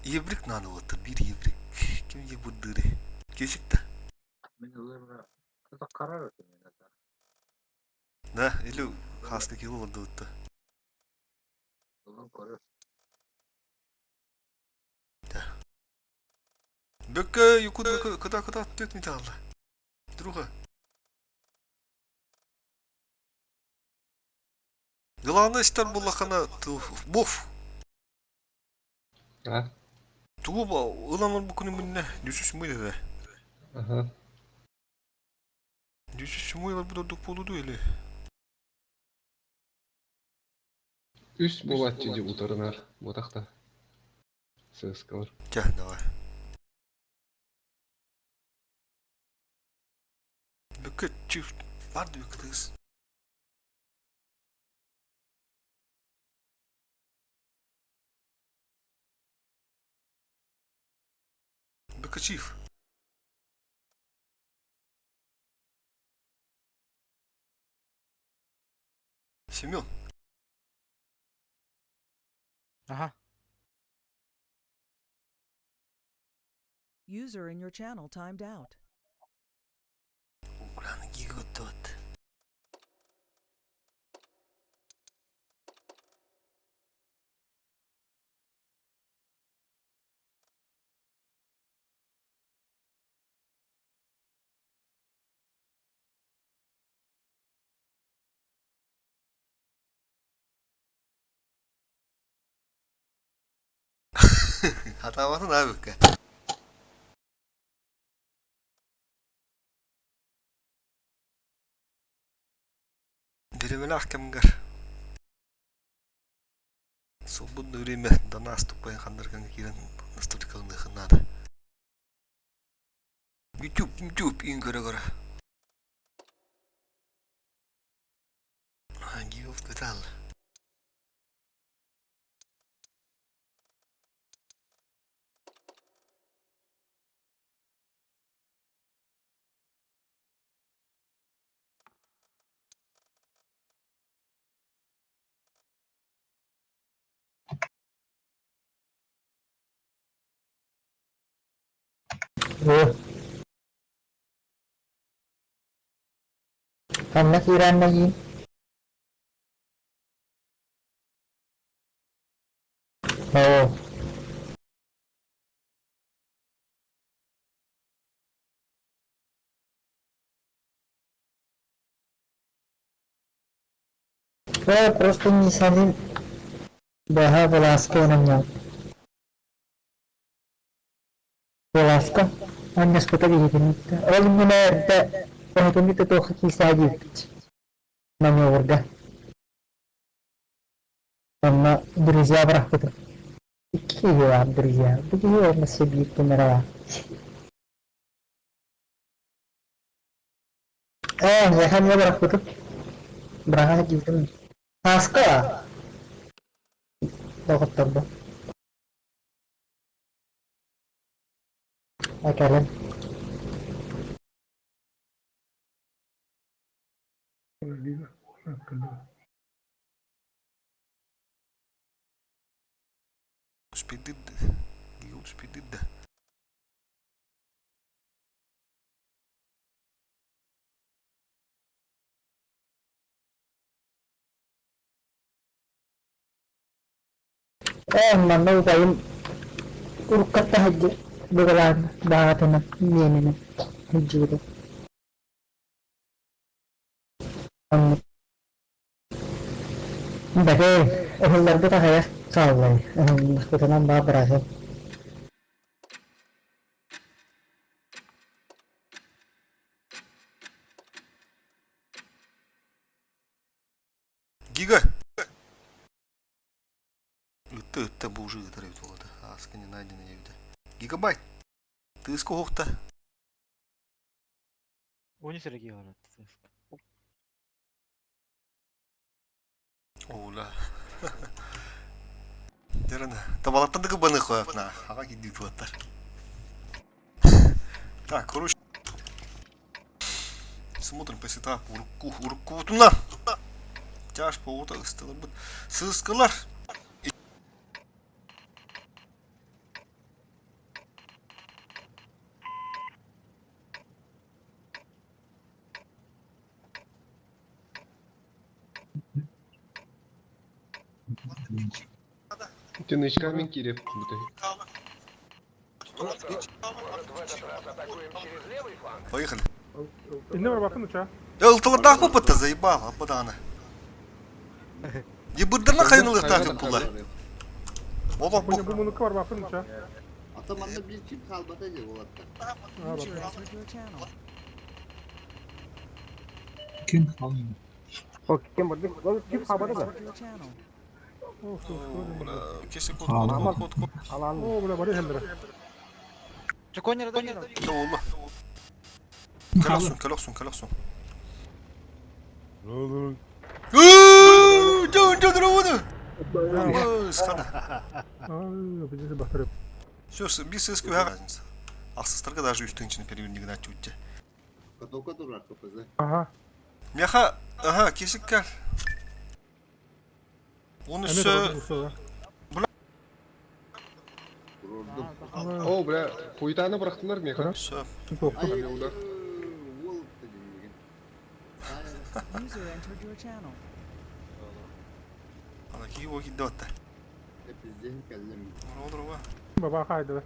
İbrik nanı otur bir ibrik. Kim ye bu dırı. Keşik de. Ne? Elu hasta ki oldu otu. Bökke yukut bökke kıda tüt mi çaldı? Druga. Yılanı ister bullakana tu buf. Ha? Tuğba ulan bu konu bu ne? Düşüş mü dedi? Aha. Düşüş mü var bu da dupolu öyle. Üst boğatçıcı utarınar. Bu takta. Söz kalır. Gel davay. Bökke çift vardı bir kız. Bökke çift. Semyon. Aha. User in your channel timed out. Ulan gigotot. Hata var mı abi? Derimeli ahkamgar. Sobun üreme dana astupayın kandırgan kiren nasturikalıны hınnadı. YouTube in göre. Hangi of güzel. Kan nakiran lagi. Oh. Просто не салим. Daha Velasco namanya. Velasco. Anne spota gidin. Oğlum bunu da onu da toh kisah gitu. Namanya warga. Sama друзья berapa tuh? Iki ya друзья. Begitu masih gitu merah. Ya kan ya berapa tuh? Berapa gitu? Haska. Dokter bu. Akalan. Speedid. Gigot speedid da. Mana upayin urukat aja bakalan banget enak ini nih hijau itu. Tapi orang itu tak kayak kalau kita nambah berhasil. Giga. Это бы уже отрывал, да. Аска не найдена я видел. Гигабайт. Ты сколько-то? Oni Sergey var. Оля. Дерна. Табалаттан да баны кояп на. Ага гидит ваттар. Так, короче. Смотрим по сетапу. Урку тумна. Тяж по ута ыстылы бут. Сыскалар. Тянычками Кирев. Поехали. Ne var bakın uçağa. Я ылтылырда попытта заебал, ападана. Ебырдырна кайнылыр такып булар. Олак Bu bunu var bakın uçağa. Atamanda bir çift kalbatacak o hatta. User entered your channel. Kim kalmıyor? Kim burada? Kim haberi User de? entered your channel. Kesin kod. Oo bu da bari hemdire. Çukonya da gel. Olma. Kalaksun. Jangan rawını. Скада. Bizi bakırım. Все, без СК разница. Аксыстарға даже үстің ішіне перевернеген айтып өтті. Katoka durar kapısı. Aha. Мяха, ага, кесік кәл. Onun Emre üstü de Mustafa. Vurdum. О, бля, хуйтаны бырактылар мен кара. Söp. Toplu. Yolda. Wolf dediğin. User entered your channel. Ana ki o gitti hatta. Hep izleyin kellem. Olur olur. Baba kaydı.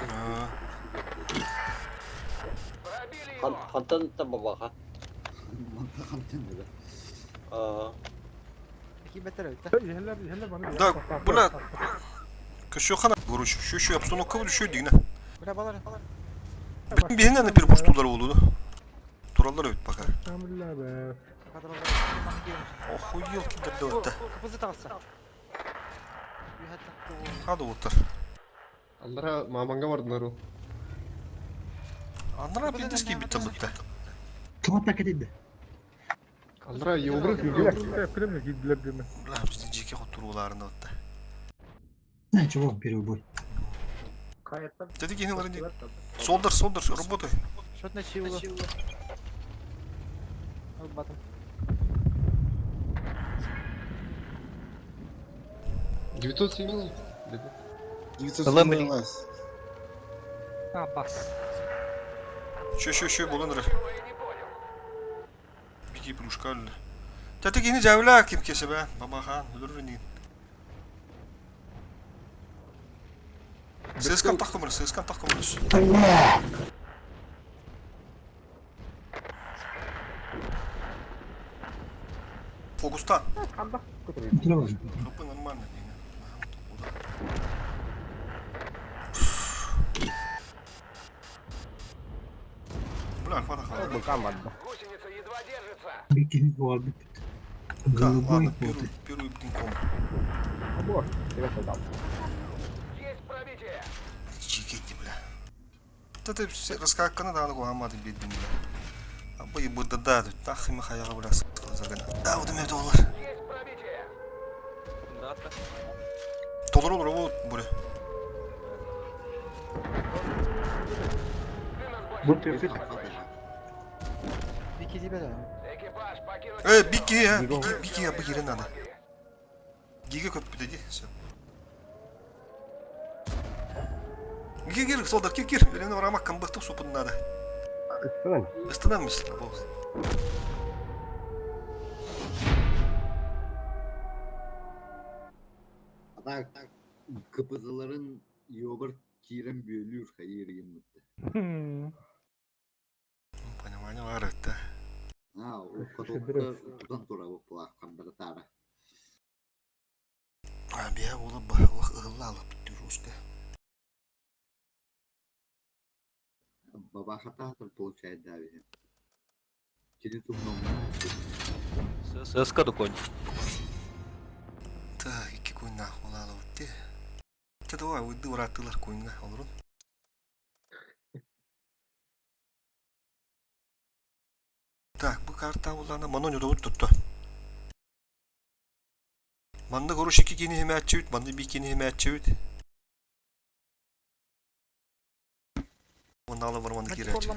Ha. 한탄 봐봐. Mantıklı dedi. Yeheller bana diyor. Da bula köşe kana vuruş. Şu yapsın o kabul düşüyor dine. Birinden de bir postular oldu. Turallar evet bakar. Alhamdulillah be. Oh yıl gitti hatta. Hadi otur. Аллара маманга бардылар ол. Anlara bildiğiniz gibi bitti bitti. Tamam paket edildi. Аллара йобры. Film gittiler değil mi? Ulan biz ceki oturularında hatta. Ne çabuk bir boy. Dedik yine var ince. Soldur работай. Девятьсот семь. 907 Şu bulunur. Bir iki pluşka öldü. Dedik yine cevla kim kese be. Baba han ölür inin. Seskan takımırız. Fokustan. Kusura bakma. Kapı normal mi? Ulan para kaldı. Bir kere bu abi. Голубой Ладно, коты. первый блинком. Чикетти, бля. Да ты раскаканы да куамады бедим, бля. Абы и будда да, тахи махаяга бля загана. Да, вот мне доллар. Доллар olur bu buraya. Бики ya, Biki yapı girin adı. Giga köp bir dedi. Gir, solda gir. Benim oraya makam baktım sopunun adı. Istınan mısın? Bu. Hatta Kıpızlıların yogurt kiren bölüyor hayır yemekte. Понимание var это. Ha o kadar tutan tura bu plak kandırı tara. Abi ya oğlum bak ıhlı alıp bitti Ruska. Baba hata получает дави. Через умно. Сыска доконь. Так, iki koyun nah ola alıp bitti. Çada var uydu uğrattılar koyun nah olurum. Так, bu kartta ulanı Manonyo da tuttu. Manda koruş iki kini himayet çevit, manda bir kini himayet çevit. Onu alıp varmanı geri açık.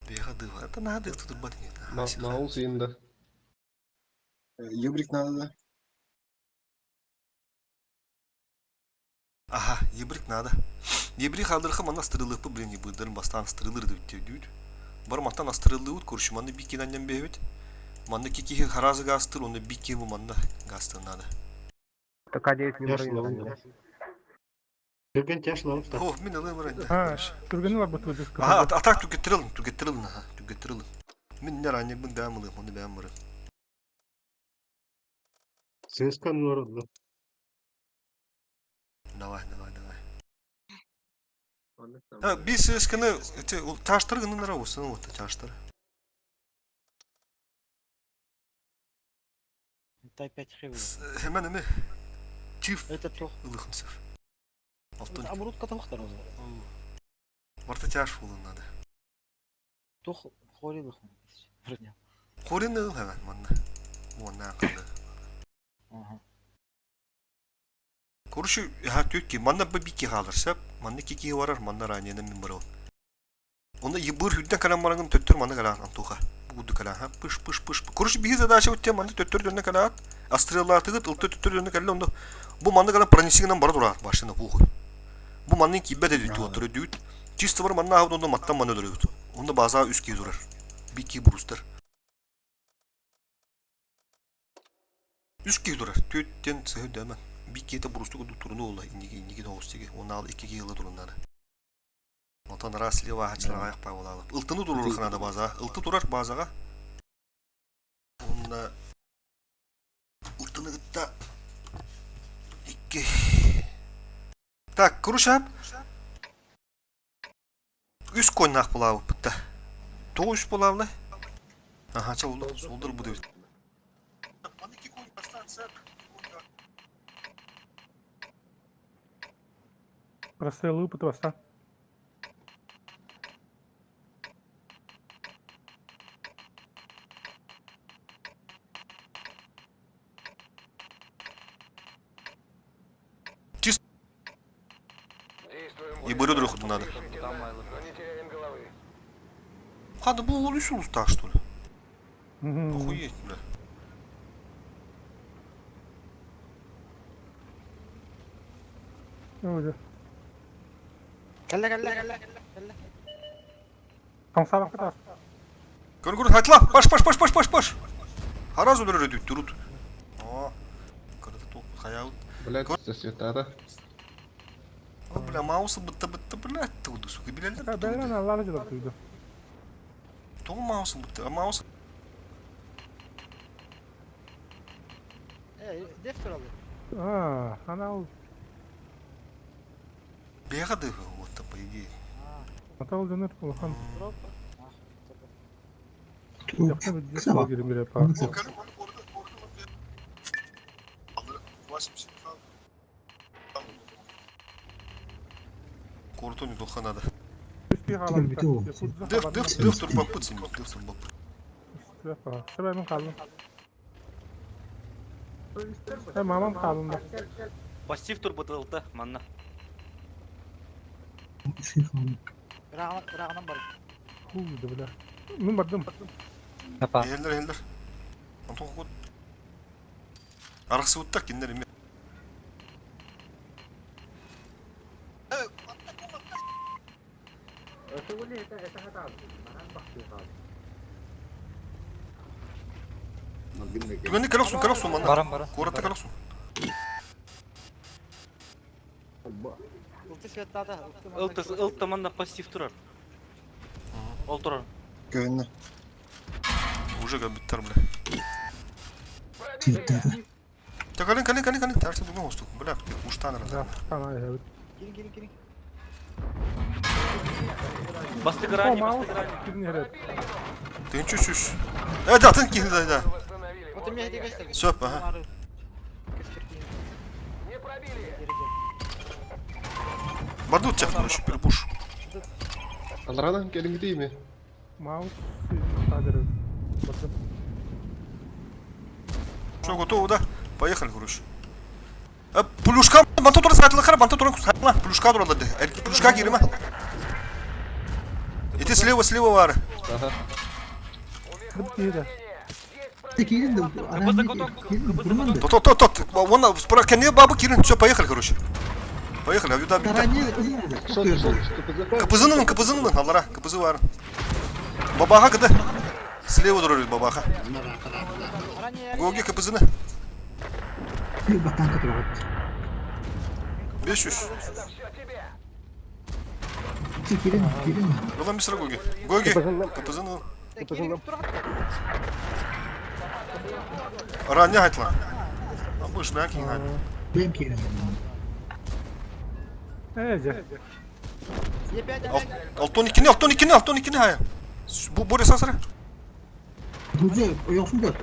Beha dıva, da nadir tutur batın ya. Маул сыйында. Юбрик надо, да? Aha, yibrik nada. Yibrik aldırıqı mana astırılıq bu bilen yibırların bastan astırılırdı bitti düğüt. Barmaktan astırıldığı ut kurşu manda bir kinanyan behvet. Manda kiki harazı gastır, onu bir ki bu manda gastır nada. Türk'ün yaşlı Oh, min alım var ende. Ha, Turgan'ı var bu çocuk. Aha, atak tüketirilin ha, tüketirilin. Min ne ranyak bunu beğen mılıyım, onu beğen mırım. Сыскан orada. Davay. Ha, bir sıskını, çarştırı gınınlara olsun, o da çarştırı. Hemen mi? Çift. Ilıkım sef. Altın. Амрут каталықтар өзі. Varta çarş bulun adı. Тоқ хорилық. Вроде. Korin ıl hemen manda. Bu ne akıllı. Kuruşu ha tüt ki manda bir ki kalırsa manda ki varar manda ranyenin min baro. Onda yibur hüdden kalan marangın töttür manda kalan antuha. gudu kala ha pış pış pış. Kuruş bir hizada aşağı uçacağım mandı töttür dönne kala. Astrallar tıgıt ıltı töttür dönne kala onda. Bu mandı kala pranisinden bara durar başında bu koy. Bu mandın kibbe de dütü oturuyor düt. Çisti var manna havda onda mattan manna duruyor. Onda bazağı üst ki durar. Bir ki burustar. Üst ki durar. Tütten sahı demen. Bir ki de burustu kudu turunu ola. İndiki de hostigi. Onu al 2 yılda durunları. Otan rasli vahaçlar ayak pay olalım. Iltını durur kanada bazağı. Iltı durar bazağa. Onda ıltını gıtta 2. Tak, kuruşap. Üst koynak bulağı bitti. Doğu üst bulağı. Aha çavuldu. Soldur bu devir. Прострелил по твоста. И берет друг надо. Хада был улицу так что ли? Охуеть, бля. Öyle. Kelle. Tam sağ kadar. Gör hayt la. Baş. Haraz öldürür düt durut. Aa. Kırdı top hayal. Блядь, засветата. O bля mouse'u bıttı bля tudu su bileler. Ya ben Allah'la cevap duydu. Tom mouse'u bıttı. Mouse Defter alıyor. Aa, ana ol. бегады вот по идее. Ata ol canır. Olhan. Çok Yapma bir kısa bak. girin bir yapar. Кортони до ханада. Üstü hala. Tabii, bir de o. Дыв тур бапыт син. Дыв тур бапыт. Yapar. Sebemin kalın. Mamam kalın da. Пассив турботылты манна. Şey kaldı. Rağından var. Uyudu bile. Min bardım. Helder. Антон ход. Аргысы уттак киндер эме. Түгенде карасун мана. Барам. Коратта карасун. Ulti svetlada. Ылты манна пассив турар. Ол турар. Göğünde. Уже габиттер бля. Twitter'da. Так калин. Терси дуган остук. Бля, уштан раз. Ya, sana evet. Girin. Басты O грани, mouse басты грани. girin yere. Ты чуть-чуть. Атын кинди да. Вот мне эти гости. Söp aha. Barda uçacak bunu şüpheli boş. Алрадан келин değil mi? Mouse sadece. Bardım. Все, готово, да? Поехали, короче. Плюшка, банта тура сайтла хара, банта тура сайтла. Плюшка тура лады. Плюшка гирима. И ты слева вары. Ага. Bitti yere. Tek yedim de Kıpızda gotok, vurmam da. Тот. Вон, справа бабы кирин. Все, поехали, короче. Поехали, а юда бита. Taraniye uzun oldu. Çok gördüm. Kapızının Allah'a. Kapızı var. Babaha kadar. Слева duruyor babaha. Gogi kapızını. Bir batan katı var. 500. Tek yedim. Yolan bir sıra Gogi. Gogi. Kapızını. Ранее айтла. А будешь мягкий гнать. Benimki yedim. Ece. Алтон 2'ni hayır. Bu Boris Asara. Güzel. O yoksun gör.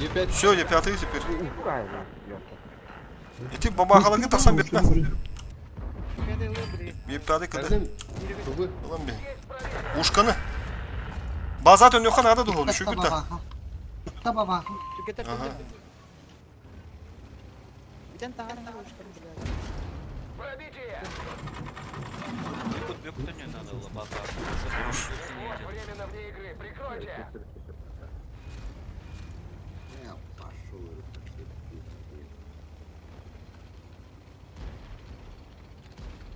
Е5. Все, я пятый теперь. И ты баба халагы тасам бетме. Я пятый кыды. Geldim. Tıbı. Ulan be. Ушканы. База тön yokan ada dolu şu gütte. Tamam. Aha. Bir tane daha var. Ёпта, не надо было базар. Ya пошел.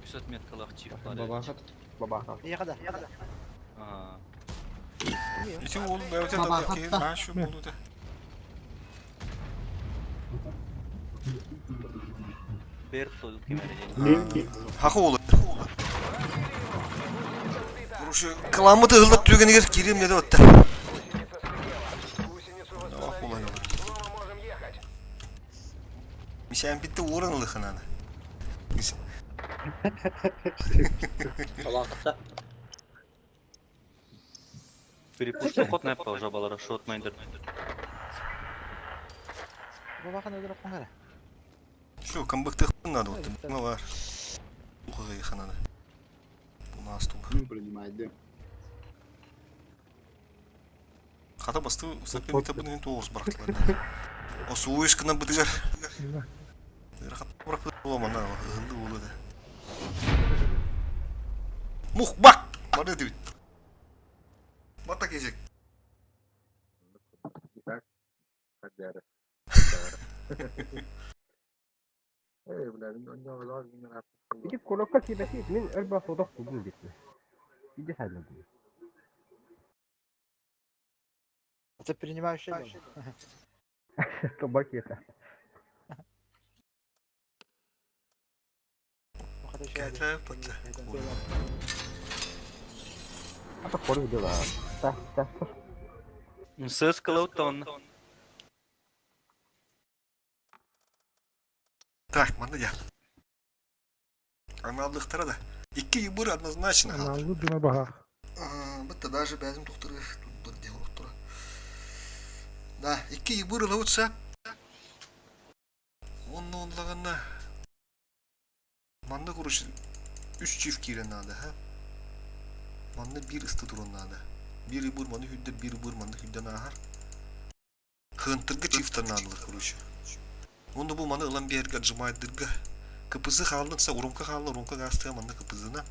500 меткалах чиф бар. Бабахат. Бабахат. Ага. İçin oğlum evet Baba, tabii ki hatta. ben şu buldu da. Бертол кемерген. Haqı olur. Kuruşu kılamı da hırlat tüygeni gir gireyim dedi ötte. Ah ulan olur. Mişen bitti uğran ılıkın ana. Перепусти ход на пауза балара шот майдер. Şu kambıkta hırnadı ötte. Ne var? Uğra yıkın ana. Bu nasıl tuğ? Не принимай, да. Kata bastı sakın kitabını toğuz bıraktılar. O suğu ışkından bıtıgar. Rahat bıraktılar olamam lan. Hıllı oğlu da. Muh bak! Bana dedi. Bata gelecek. Gidip kolokka kibesi min elba sodak buldum gitti. Gidip halledin. Это принимающий дом. Тобак yeter. Gel patla. Hatta koru gidiyorlar. Tah. Сэс Клаутон. Так, bana gel. Analıqtara da. 2 yubur однозначно. Analı düme baha. Bitti даже bizim doktoru tuttur diye doktora. Da 2 yubur lavutsa. Onun onlağına. Manda kuruş 3 çift giren adı ha. Manda 1 ıstıdır onun adı. 1 yubur manda hüdde 1 yubur manda hüdde nahar. Hıntırgı çiftlerin adılı kuruşu. Onu bu manda ılan bir yerge acımaydırgı. Kapısı kaldınsa urumka kaldı, urumka gazete manda kapısına.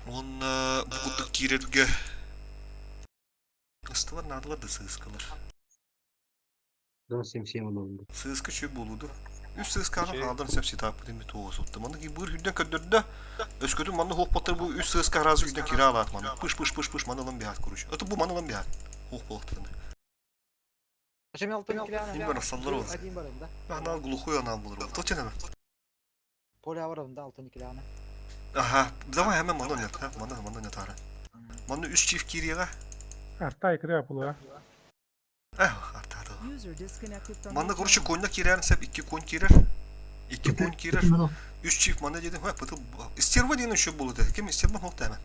Onu bu kutu girerge. Istıvar nadılar da sığıskalar. Sığıska çöp buludu. Üst sığıskanın kaldın sepsi tapı değil mi toğuz ottu. Manda ki buyur hüdden ködürdü de. Özkötü manda hoq batır bu üst sığıska razı hüdden kira alat manda. Pış manda ılan bir hat kuruş. Ötü bu manda ılan bir hat. Hoq balıktığını. İlber asallar olsun. Anal глухой anal bulur. Toçen hemen. Aha, давай hemen manda oynat. Ha, manda oynat ara. Manda üst çift giriye. Arta aykırı yapılıyor. Arta da. User disconnected from Manda your kuruşu channel. koyuna girer, sep 2 koyun girer. 2 koyun girer. Üst çift manda dedim. Ha, pıtı. İstirva diyenin şu buludu. Kim istirva nokta hemen.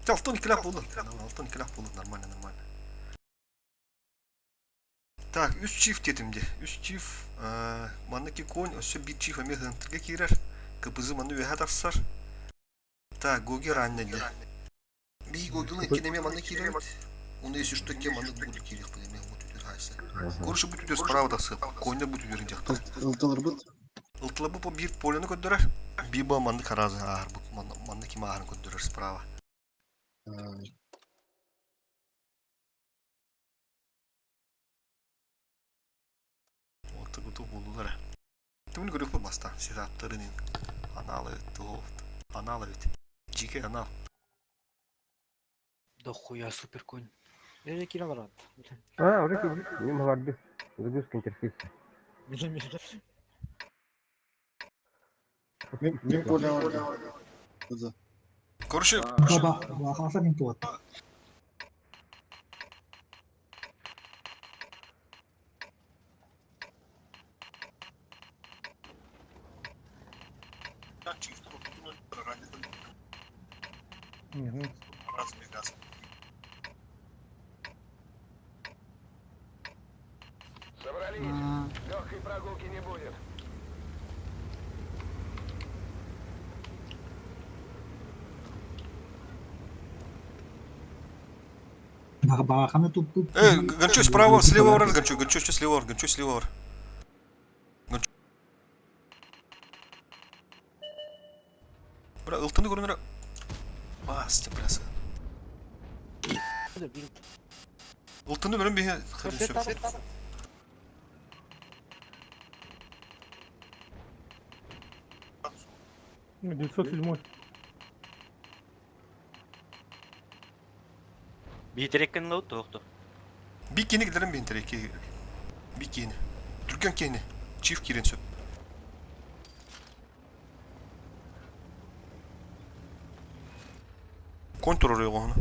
Altın ikilaf buldu. Altın ikilaf buldu. Normal. Так, üst çift dedim de. Üst çift mandaki koyun ösü bir çift eme hıntırga girer. Kapızı manda ve hadassar. Так, gogi ranneli. Bir gogilin ikileme manda girer. Onu esi şu tekke manda budu girer. Bu demek bu tüdür haysa. Koruшу bu tüdür sправа da sığ. Koyunda bu tüdürün jaktı. Iltıla bu bir polyanı ködürer. Bir bu manda karazı ağır. Bu mandaki mağarını ködürer sправа. Orta kutu buldular. Bunu görüp bu bastan. Sedatlarının analı tuhut. Analı evet. Cike anal. Да хуя супер конь. Orası benim vardı. Rüdüs interfeysi. Min поле orada. Короче, Баха не тот. Легкой прогулки не будет. Бахана тут. Гончо справа, слева враг, Гончо слева враг. Bura ıltını görünür. Bastı burası. Iltını görün bir kırın söp. 907. Бейтереккен лаут тоқты. Bir kini giderim bir direkt. Bir kini. Türkan kini. Çift kirin söp. Kontrol oraya onu.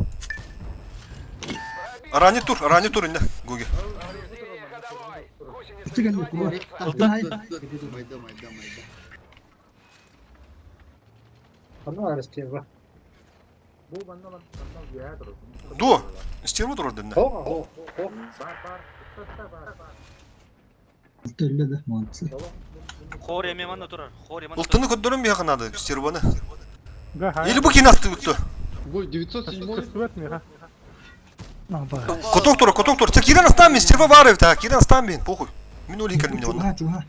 Aranı tur inne. Goge. Kutu geldi. Kutu. Майда, майда. Onu var istiyor. Du. İstiyor dur orada. Kutu öyle de mantığı. Хор емеманна тұрар. Хор еманна. Iltını kodlarım bir yakınadı. İstiyor bana. Да, хайр. Или bu kini astı tuttu. Бой, 907. Свет мне, ха. Котон тур. Так Киран оставим, стерва варив, так. Киран оставим, похуй. Min olin kalmini valla. Çuha çuha.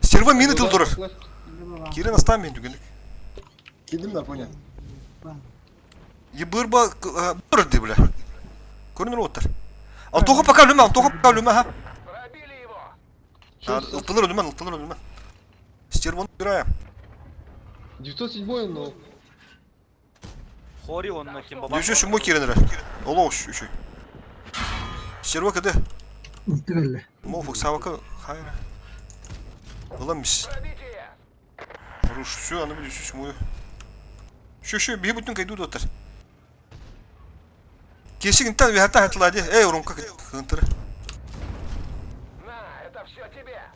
Sтерва mini tıl durur. Киран оставим dügelik. Kedim de ponya. Yıbırba durur de bile. Görünür otur. Antoku pakar lüme ha. Iltılır lümen. Sтерва biraya. 907 он, но... Хори онна кем баба. Düşü şu Kiran'ı. Ola hoş üşü. Sтерва kadı. Kutu öyle. Mofuk savaka hayır. Olamış. Ruş şu anı bir düşüş mu? Şu bir bütün kaydı otur. Kesinlikle bir hatta hatırladı. Rumka hıntırı.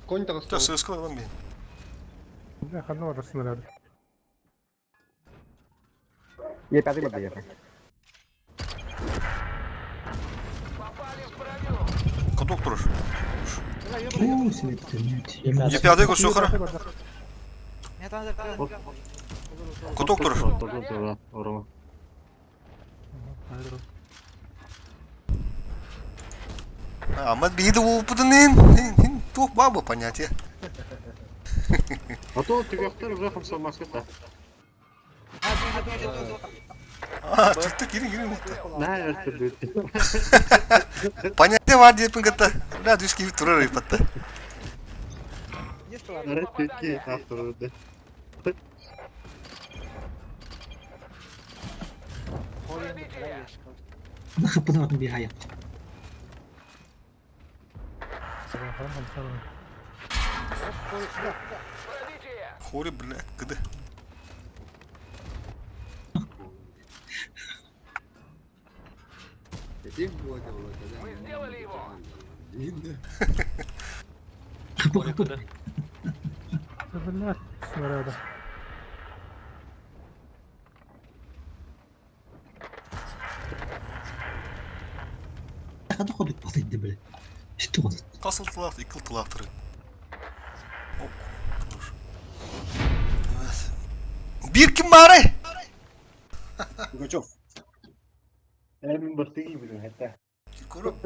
Конь так Da sığıskıla lan benim. Да, одного рассмотрели. Я пятый лет доехал. Kotok durur. Oo, seyrettim. Cepiyade koşuyor yukarı. Kotok durur. Ama bir de опытный. Тух баба понятие. А то ты как-то уже в Москве. Çıktı girin. Да, это будет. Понятие var diye pıngata. Biraz düş gibi durur ipatta. Репетки авторы, да. Da kapıda bakın bir hayat. Хори, блядь, гыды. Мы сделали его! Kapı Хори kapı. куды. Да, блядь, снаряда. Hadi koduk basaydı böyle. İşte koduk. Kasıltılar, yıkıltılar tırı. Hop, dur. Evet. Bir kim bari? Пугачев. Эльмин бастыги билин хата. Koru.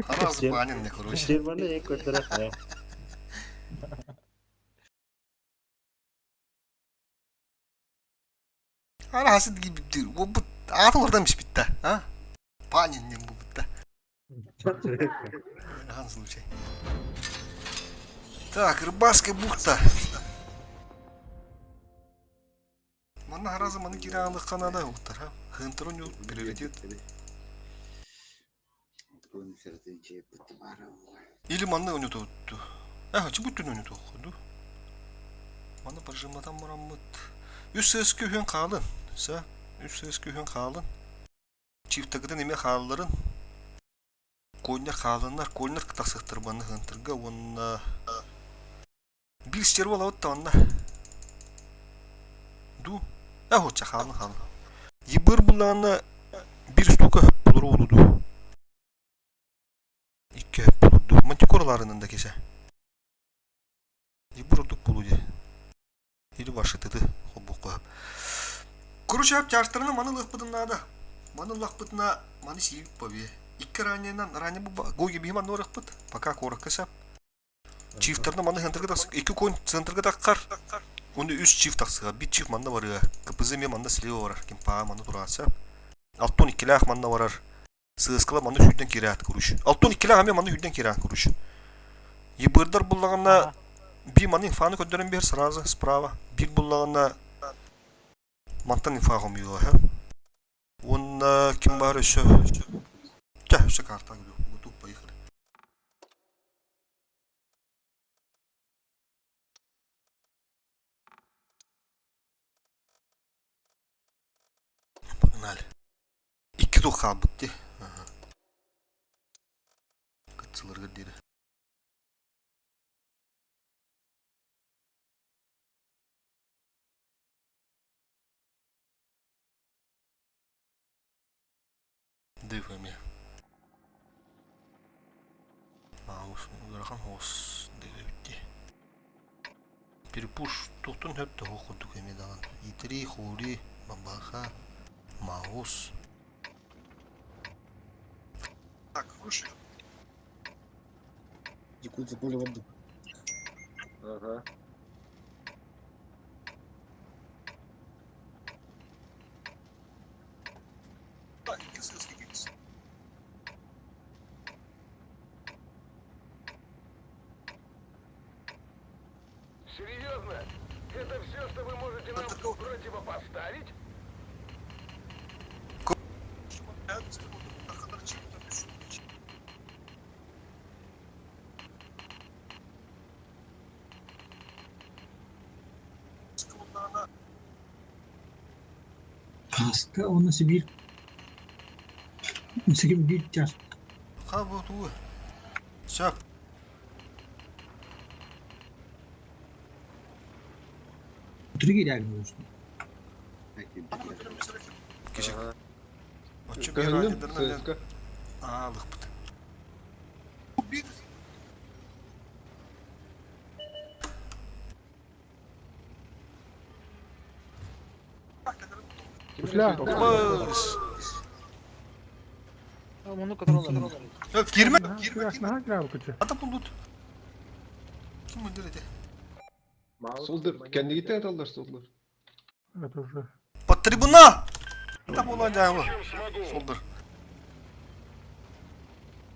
Arazı banin ne koru. Стерваны эк көтөрөт. Hala hasit gibi bitti. Bu ağır oradanmış bitti. Ha? Banin ne bu bitti. Nasıl şey. Так, рыбацкая бухта. Мана разы маны киранды канада уктар, ha? Хынтырын юл приоритет. Или манны өнөтө утту. Чыбыттын өнөтө окуду. Маны пажымадан мараммыт. Үс көйөн калын. Үс көйөн калын. Чифтагыдан эме калыларын. Койнар калынар, койнар кытасыктыр маны хынтырга, онна bir sтерва лаут таванна. Ду. Хотча халын. Ебыр буланы bir штука булыр олуду. Икки булуду. Мантикорларынын да кеше. Ебыр удук булуду. Или вашы тыды хоббук. Короче, чарштырына маны лыкпыдынада. Маны лакпытына маны сиіп бабе. Икки раненан ране бу гойге биман норыкпыт. Пока корак кышап. Çiftlerine manda center gıdak iki koyun center gıdak kar. Onu 3 çift taksıga. Bir çift manda var ya. Kıpızı mi manda sileo var. Kim paha manda durarsa. Altton 2 lak manda varar. Sığıskıla manda hüdden kiraat kuruş. Altton 2 lak manda hüdden kiraat kuruş. Yıbırdar bullağına bir manda infanı köderen bir sırası sprava. Bir bullağına mantan infa komuyor ha. Onda kim var öşü? Gel öşü karta gidiyor. Bu tup bayıkır. Bakın hali. 2 tok kaldı bitti. Kıtsılır gıdıydı. Дивим я. Маус, бирхан хос дивди. Перепуш тохтун хөптө окудук эме даган. Итри хури бабаха маус. Так, кушай. Якутия поле воды. Ага. Так, кис. Серьезно? Это все, что вы можете нам противопоставить? Kaska o nasıl bir... Nasıl gibi bir car. Ha bu tu. Şap. Oturu gidermiyorsun. Kişi. Açık bir hareketlerine. Aa, lık. Bas. Ya girme. Naha kira bakıcı. Adam bulut. Kim öldürdü? Soldur. Kendi gitti atallar soldur. Evet уже. Под трибуна! Tam olacağım. Soldur.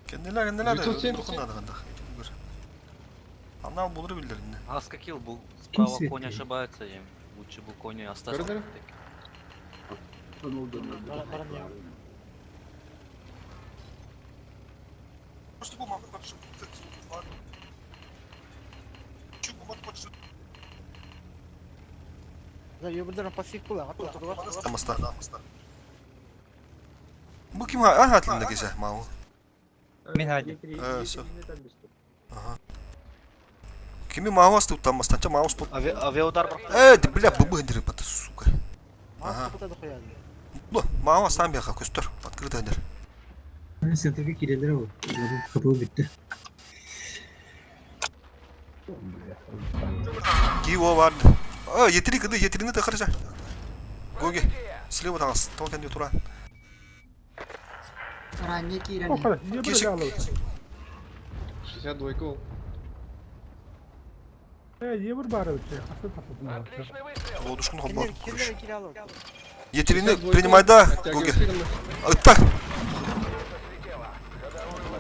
Kendiler Yusuf sen- dokunmadı kanka. Anlam bulur bildirin. Аска килл был. Справа Свет конь есть. ошибается, и лучше бы конь остался. Коридор? Просто бумагу подшил. Чё бумагу подшил? Tamasta. Bu kim ha? Hatırında gece Mao. Minhadi. Söp. Aha. Kimi Mao astı utanmastan. Ça Mao spot. Авиаудар. Бля, бубы дыры пата, сука. Ага. Bu Mao aslan bir yaka köstür. Открыто eder. Hani senteki kirelere bak. Kapalı bitti. Ki o vardı. Yetiri kıdı, yetirini tıkırca. Gogi. Слева там, там kendi oturan. O kadar. Niye böyle alalım? 62 ol. Niye vur bari bir şey? Asıl pasatını var. Отличный выстрел. Лодушкun hoppa kuruş. Yetirini принимай да, Gogi. Так,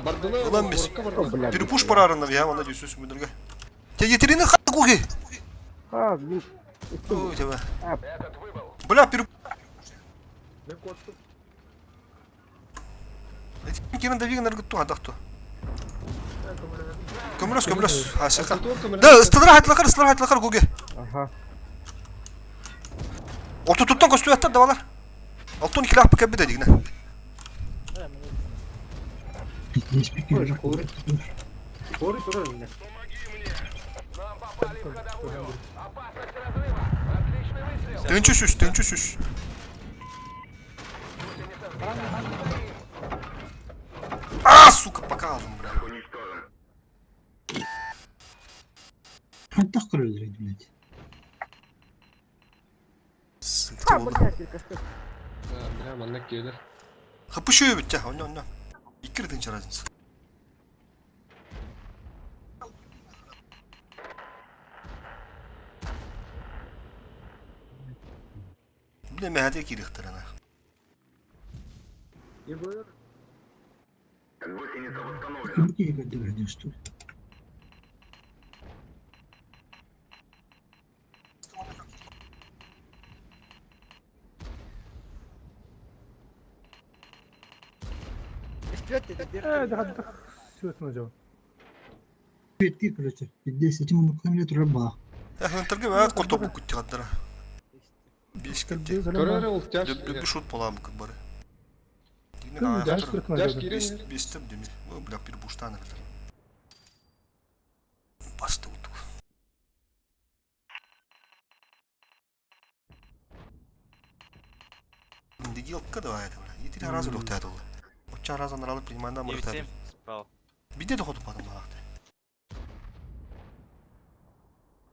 Бардуна. ulan biz. Перепуш парарынов ya, ona diyorsun müdürge. Ya yetirini ha Gogi. Ha, bin. Ой, тебе. Этот выбыл. Бля, переп... Kimin de vegan ergüttü adaktu. Kömürüz. Ha şaka. Da ıstılar haytlakar Gogi. Aha. Orta tuttan kostu yattı davalar. Altın iki laf bıkabı dedik ne? Hiçbir kere yok. Скорый тоже меня. Нам попали в ходовую. Опасность разрыва. Отличный выстрел. Тынчу süs. Сука, пока aldım bля. Уничтожен. Hatta kırılır millet. Sıktı oğlum. Bля, mannak gelir. Kapışıyor bitti. Ondan. İkir dinç aracınız. Bile mehade kiriktirene. Гусеница восстановлена. Кому ти яка дивишся, що? ده حد شو اسمه جو. Петки, короче, 10 км раба. Хантыргы бәт құрты бұл күтті қаддыра. Беш кетті. Дөбі шут боламы күт бары. Дегенен Дәш ағатыр. кіртін Бестім демел. Бұлақ бір бұштан ұрдыр. Басты ұтық. Міндегі елтқа да бәйді. Етері разы ұлықтайды олы. Отча разы наралы принимайдан мұрықтайды. 9-7 справа. Биде де қотып адым бағақты.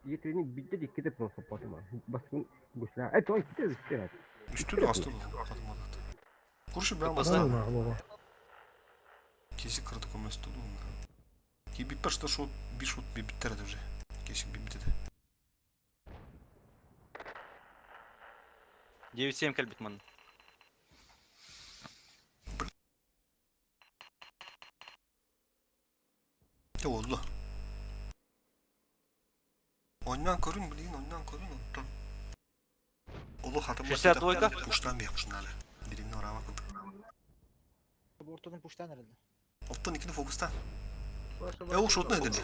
Yeteneğini bitti dikkat et nasıl patama. Basın boşuna. Tamam gidiyoruz işte. Üstü de astı bu. Adым адақты. Құршы бәм Баста. астı. Нормально было. Кесі қырды көместі ұлы. Ки биппер что шот, bir шот bir bitterdi уже. Кесі bir bitedi. 9-7 Кальбитман. Ne oldu? Ondan korun bilin, ondan korun ondan. Olu hatım 62-ка. Puştan bir yapmışlar. Birini oraya bakıldı. Ortadan puştan herhalde. Alttan ikini fokustan. O şut ne dedi?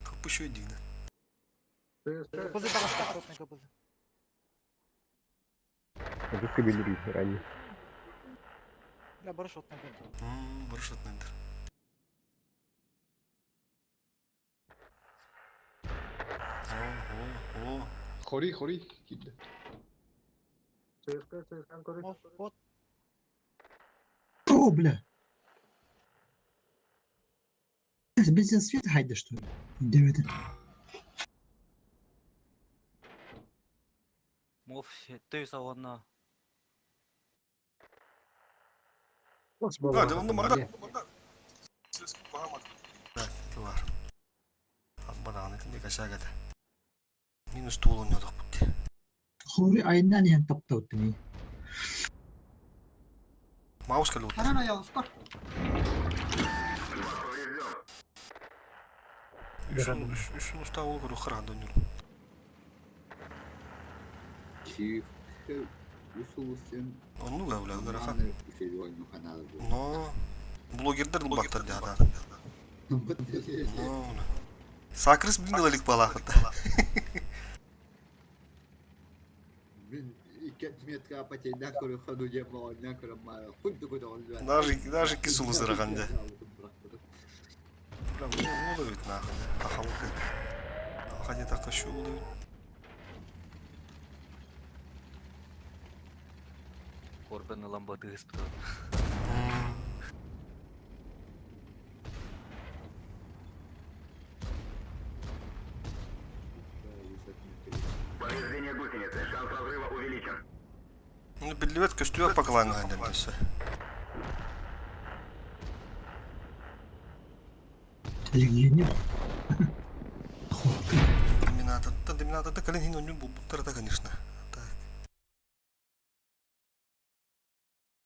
Kapı şöyle değil. Kapızı bağışta kapını kapızı. Kapızı belli ранее. Ya barış ottan kapı. Barış şut nedir? Хори, кидде. Вот. О, бля. Без света хайда, что ли? Где это? Мов, той салонна. Ha, devamlı manda. Ses bağırmadı. Evet, var. Bana anlatın diye aşağı geldi. Minus tuğul oynuyorduk bu diye. Хори айнан ян тапта өттүн. Mouse kalıyor. Арана ялыста. Üstün usta ol kuru kıran dönüyor. Чиф. Усулсен. Onu da öyle öyle ha. Серьезно канал был. No. Bloggerler de baktı diye adam. No. Sakris bin liralık bala hatta. Блин, и 5 метров потей накору ходу не было, накору мало. Хоть куда он взял. Даже кисулу зыраганда. Прям ne oluyor nahı. Ahalık. Hadi taka şu oluyor. Корбен ламбады испытал. Повреждение гусеницы. Шанс разрыва увеличен. Ну, билет көстüyor pakılan neredeyse. Легионер. Доминатор калин хин оню bu tarafta конечно. Так.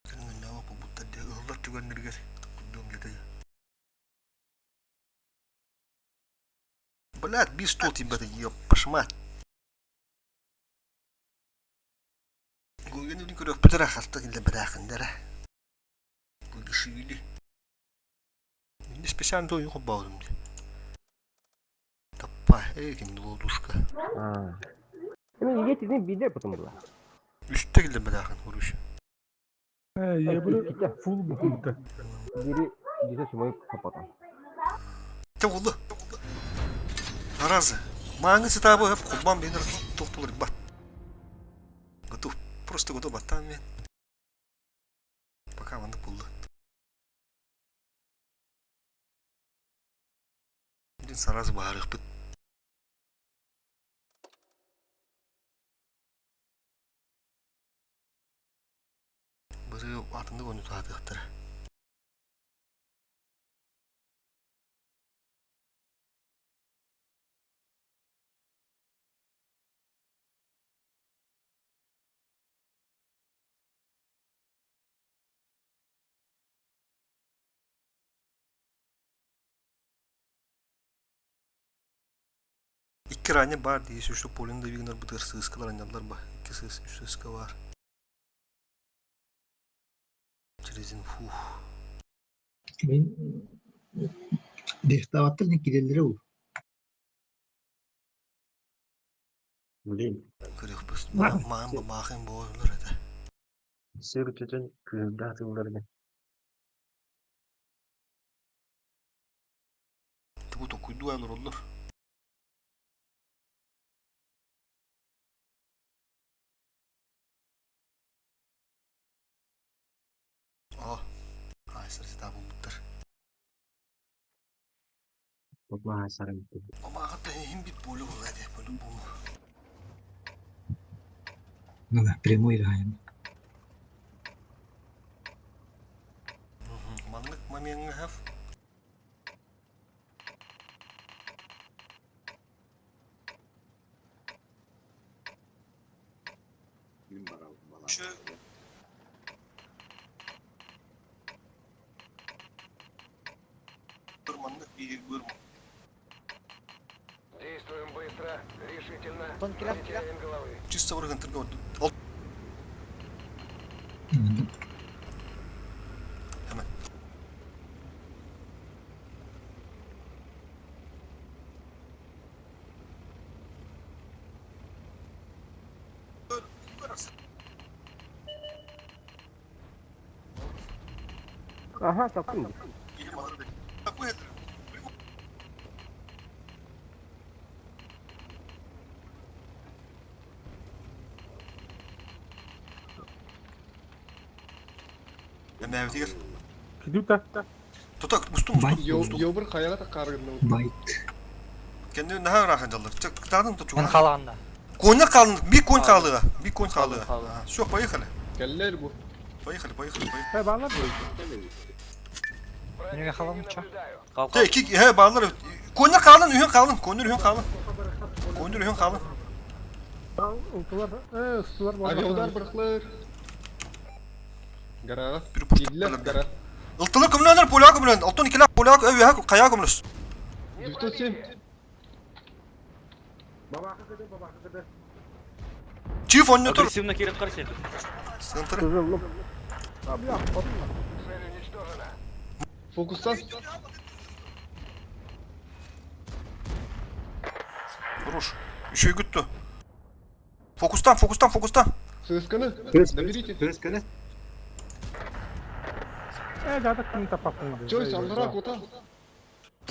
Kalian nyawa bu tadi Allah juga nirgas. Kudum gitu ya. Блядь, без тут тебя ёб пошмат. Гугену не курёк петра хаста для брахандера. Гудшили. Не специально то его баудum. Тапа, эkin лодушка. Senin yeteneğini bir de потом была. Üstte gidip bırakın vuruş. Я бы full бухнута. Biri bize sumayı kapatan. Te oldu. Arazı. Mangısı tabi hep kurban beni toplulur bat. Готов. Просто готов баттан мен. Пока ванды пулды. Один саразы бағарық бит. Бірі атынды көні туадықтыр. Bir kirane var diye şu polinde bir günler bu tür sığıskalar anladılar bak. İki sığıs, üç sığıska var. Çerezin fuh. Ben Dehtavattır ne gideleri olur. Bileyim. Kırık bas. Mağın bakayım bu oyunlar ede. Sürtütün köyümde hatırlarını. Bu da kuydu aylar olur. Ah. Ay sırası da bu mudur. Bakma hasarım. Ama hatta hem bir bolu bu hadi bolu bu. Nada, primo İrahim. Manlık mamiyen haf. Bilim barav bala. Manlık bir görüm. Действуем быстро, решительно. Чисто вырган торговать. Hemen. Aha taktım. Mevti gel. Gidiyor da. Tutak bustum bustum. Yobur hayala da kargınlığı. Byte. Kendini daha rahat alır. Çık dağdan tut. Ben kalanda. Konya kalın. Bir koyun kalığı. Bir koyun Kalın, kalığı. kalın. Şu поехали. Geller bu. Поехали. He bağlar diyor. Beni yakaladın uçak. Kalk Te iki he bağlar. Konya kalın, ühün kalın. Konya ühün kalın. Konya ühün kalın. Ultular. Istılar. Avyonlar bırakılır. Gara. Bir puştu. Gidler gara. Iltılı kumlanlar polak bilen. Altın ikiler polak ev ya kaya kumlus. Düftüsün. Baba kıdı. Çift onlu tur. Агрессивно келіп қарсы еді. Sıkıntı. Kızılım. Abi ya. Fokuslan. Vuruş. Şey güttü. Fokustan. Sığıskanı. Nabirite. Kırıskını. Zaten kim tapaklı. Joyce anlara kota.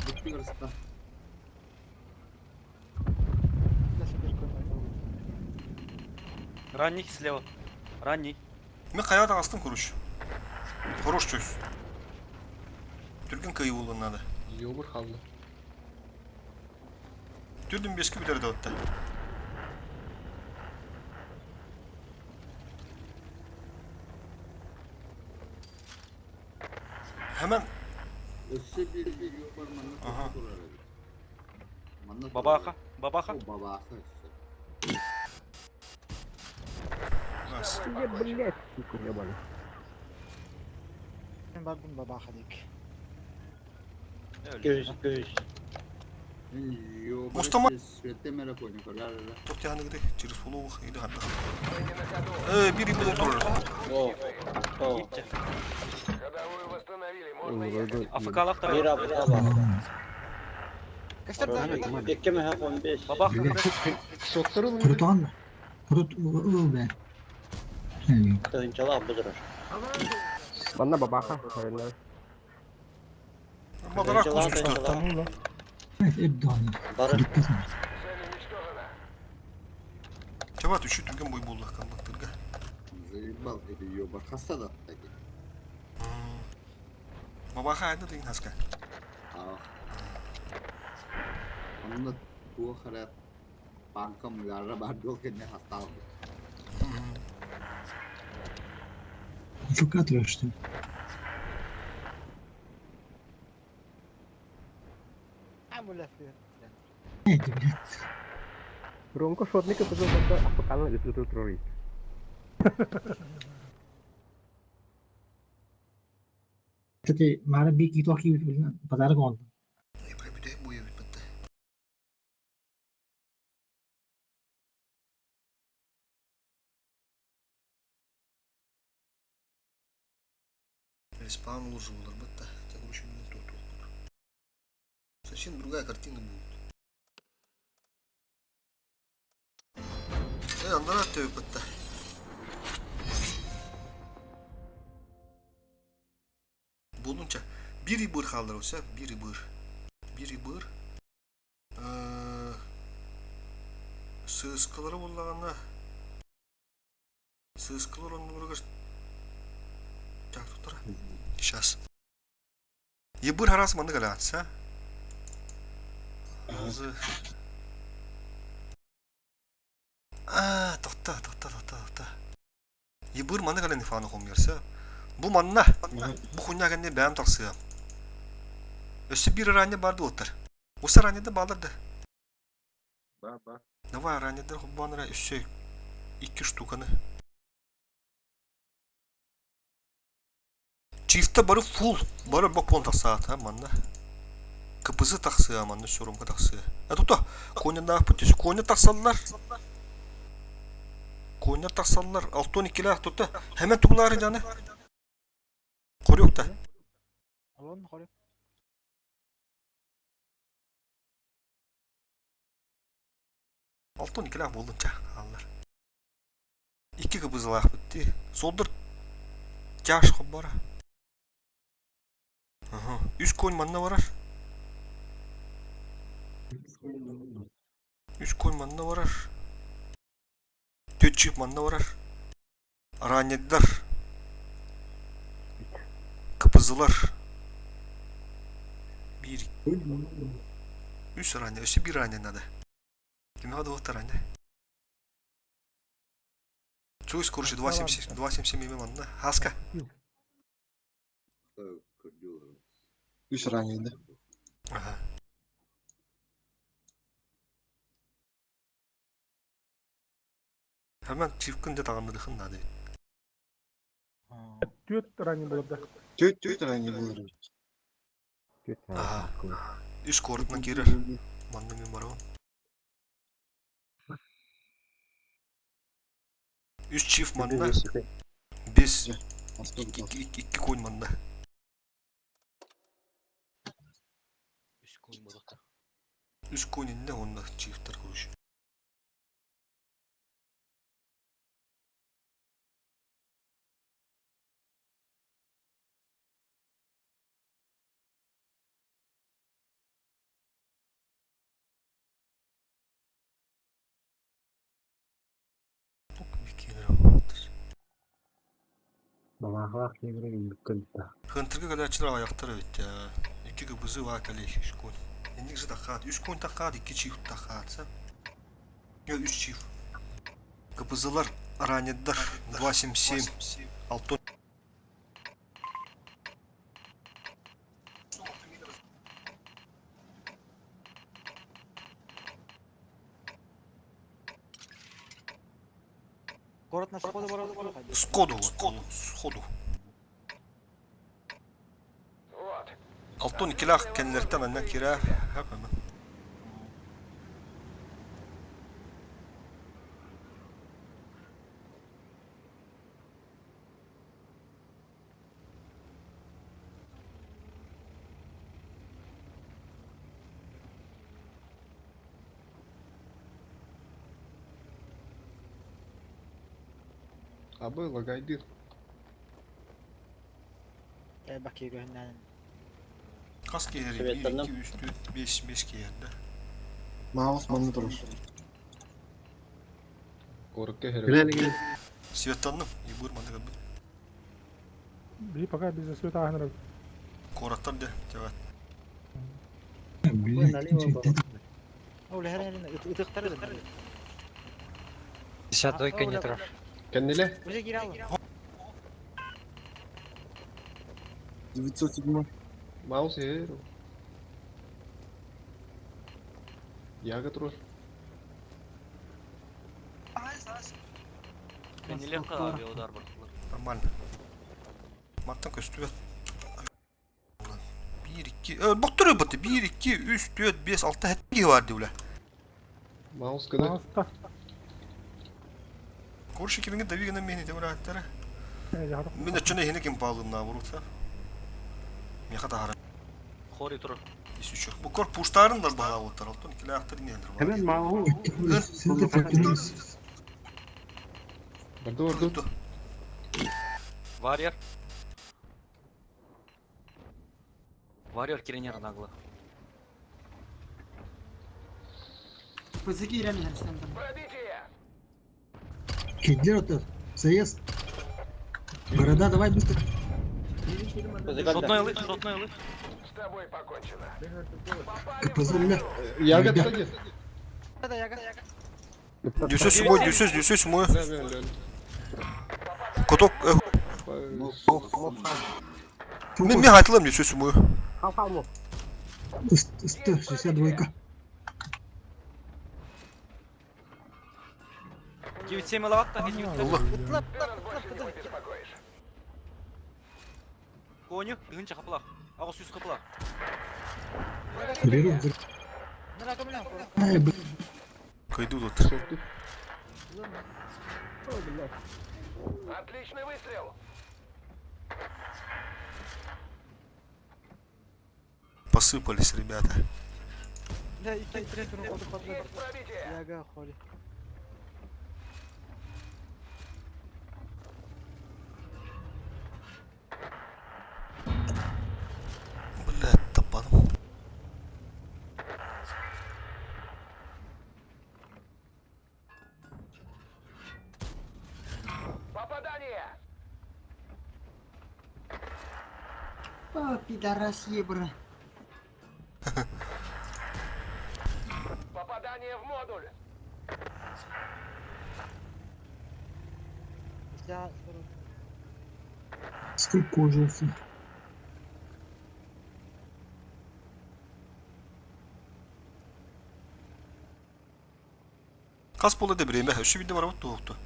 Bitti arasında. Ранний слева. Ранний. Мен каяда астын kuruş. Хорош çöz. Türk'ün kayı bulun adı. Yobur hallı. Türk'ün beşki bilir de hatta. Hemen Össe bir yobur Aha. manna turar. Manna Бабаха. Бабаха. O babaha össe. bas. Блять, сука, ебаный. Göğüs. Yobur Mustafa- Sürette merak oyunu kadar. Tot yanı gidi. Çiriz fulu iyiydi hatta. Biri bilir durur. Гипте. Афыкалақтар. Бабаха. Soktarın mı? Kurut al. Kurut ıl be. Bana babaha. Hayırlar. Bakarak kustu üstü. Tamam lan. Evet, ebdani. Dikkat et. Cevat üşü Türk'ün boyu buldu. Kanlıktırga. Zaybal dedi yobur hasta da. Baba haydi deyin haska. Onun da bu kadar banka mı yarra ben yok ne hasta oldu. Fakat röştü. Evet, bilet. Ромко шотника пожалуйста, apa kalah gitu terus. Tadi, mara bir kito ki pazar kondu. Спаун лужу olur бытта. Так уж именно тут. Совсем другая картина будет. Андара төй бытта. Bulunca biri bır kaldır olsa biri bır. Biri bır. Сыскалары болғанда сыскалар оны көргөз так тұр сейчас ебір арасы мында қалатса азы тоқта ебір мында қалан фаны қомерсе бұл манна бұл хуйня кәнде бәм тақсыям өсі бір ранне барды отыр осы раннеде балырды Давай раннедер хуббаныра үссе 2 штуканы. Çifte barı full. Barı bakpon taksaat ha manna. Kıpızı taksı manna sorumka taksı. Tuta. Konya ne yapıyorsun? Konya taksalılar. Konya taksalılar. 6-12'ler tuta. Hemen tuklar canı. Koruyuk da. Alon koruyuk. Altın ikiler bulunca alır. 2 kıpızılar bitti. Soldur. Caş kubara. Aha. Üst koyun manna varar. Üst koyun manna varar. Tötçük manna varar. Araniyediler. Kıpızılar. 1 3 aranya. Üstü 1 aranyenin adı. Кем надо вот тараньда. Чуй скорше 277 миллион, да? Хаска. Üç raniydi. Ага. Hemen çift günde tamamladık da değil. Төт ранее болды. Төт raniye bulur. Ага. Üst korutma girer. Manda men var o. Üst çift manda. Biz 2 koyun manda. Üst koyun ne onda çiftler kuruş. Балаға кегірі үлкілді. Хынтырғы қалачылар аяқтар өт ya. 2 kıbızı var kale 3 koyun. Endik zı takhat. 3 koyun takhat 2 çift takhatsa. Ya 3 çift. Kıbızılar aranyeddar 277 6 Город на сходу ворот. Сходу. Altın ikiler kendilerden benden kira hemen. Abi lagaydı. Gel bak iyi göğünden. Kas giyeri 1 2 üstü 5 giyerde. Mouse manlı durur. Светанным и бурманы как бы. Би пока без света ахнер. Кораттар да evet. Öyle her yerine ıtıktarız. 52 не трав. Kendine. Buraya gir al. 907. Mouse hero. Яга турар. Ben легко abi удар bıraktılar. Нормально. Matan köstü 1 2 bak duruyor batı 1 2 3 4 5 6 hep vardı ulan. Mouse kada. Мауста. Kurşu kimin de bir günden beni de bıraktılar. Жарық. Ben de çöne yine kim bağlım na vurursa. Meka taharım. Хори турар. İsüçü. Bu kor puştarın da bağlı otar oldu. İkili aktör inendir. Hemen mahu. Siz de fırtınız. Durdu. Warrior. Warrior киренер нагло. Кедлер отыр. Заезд. Борода, давай быстро. Шотной лык, шотной лык. Позорля. Ягод, Да. кстати. Düsü sumo, düsü sumo. Kotok. Mi haytılım düsü sumo. Хау-хау. Ысты, 62. 9-7 лаватта, 9 Allah. Коню, бігінші қапыла. Ағы сүйіз қапыла. Беру. Ай, блин. Kaydı uzat. Отличный выстрел. Посыпались ребята. Есть пробитие. Блядь, топаном. Попадание. О, пидорас ебра. Попадание в модуль. Сколько ужаса. Kas polu da bireyim. Şu bir de var ama doğuktu.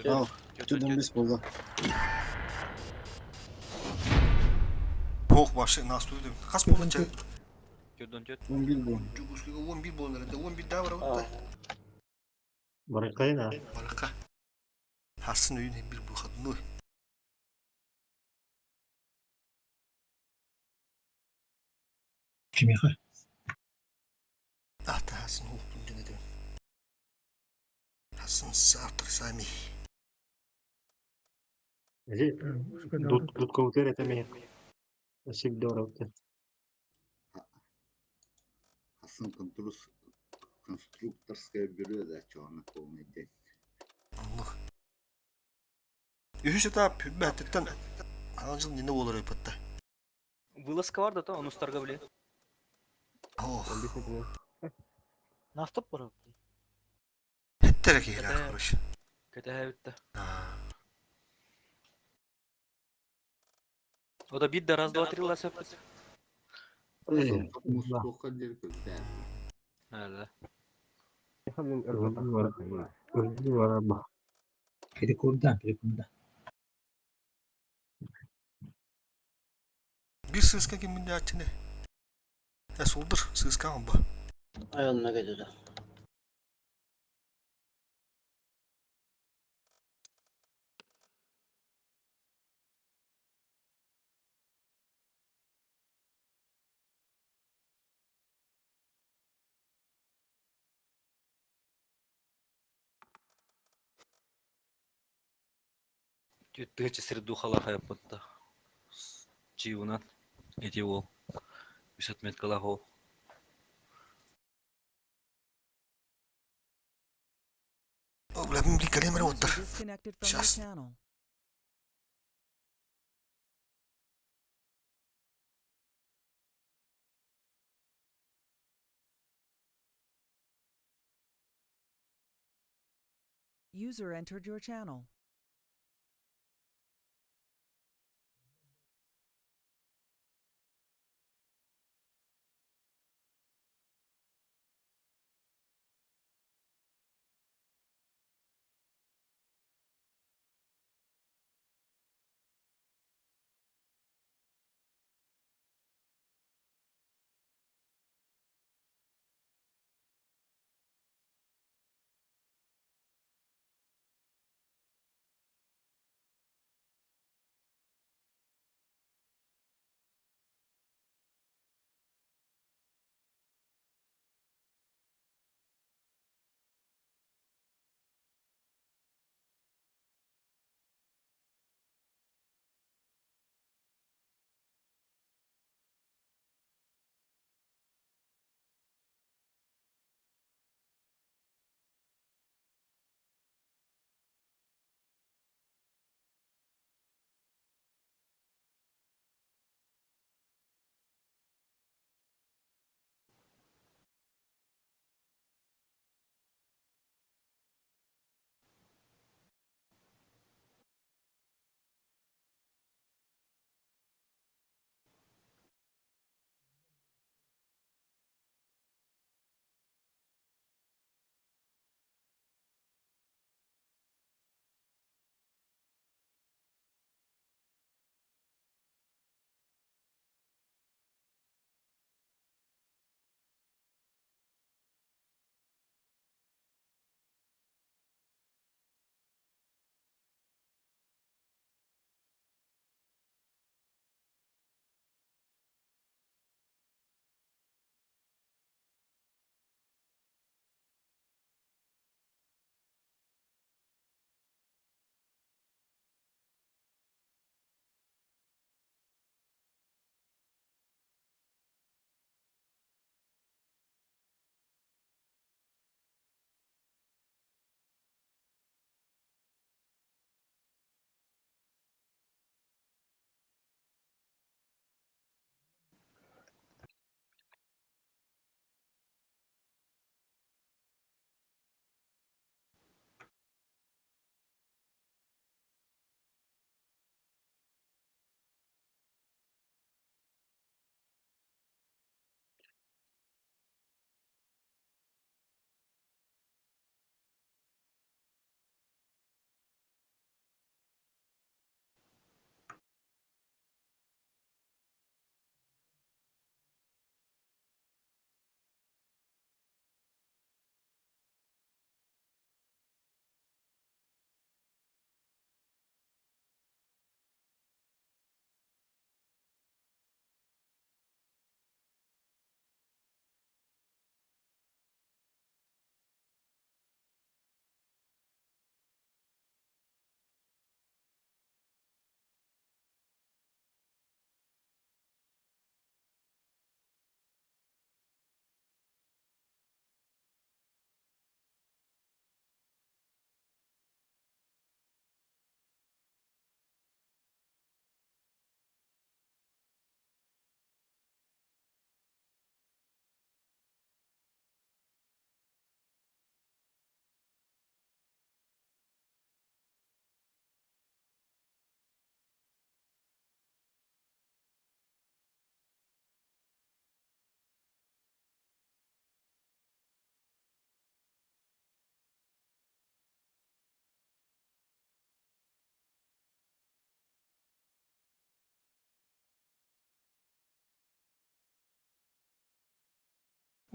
Al. 4-15 bolda. Poğuk başı nasıl dedim. Kas polu çay. Көрдөн төт. 11 bol. Cugusluga 11 bolun herhalde. 11 daha var ama da. Баракайна. Baraka. Hasın öyün bir bu kadın. Кимеха. Ah da Hasın oğlum dedim. Hasın sartır sami. Дудка утер это меня. Всегда Асын конструкторская бюро да чёрно полный день. Allah. Ühüsü tap. Hübbetten. Ağacıl ne olur yapıtta. Вылазка бар да, то, он устаргавле. Oh. Настоп бар. Hetterek iyi arkadaş. Кәтәһә битте. O da bir de раз, два, три ласып. Мустока дер көздә. Әле. Перекурда. Bir sızka kimin de açını. Soldur sızka amba. Ayağına geldi. Тегече средухала хаяппатта. Чиунан. Эти ол. 50 меткала хол. Oğlum bir kalem User otur. disconnected from your Just- channel. User entered your channel.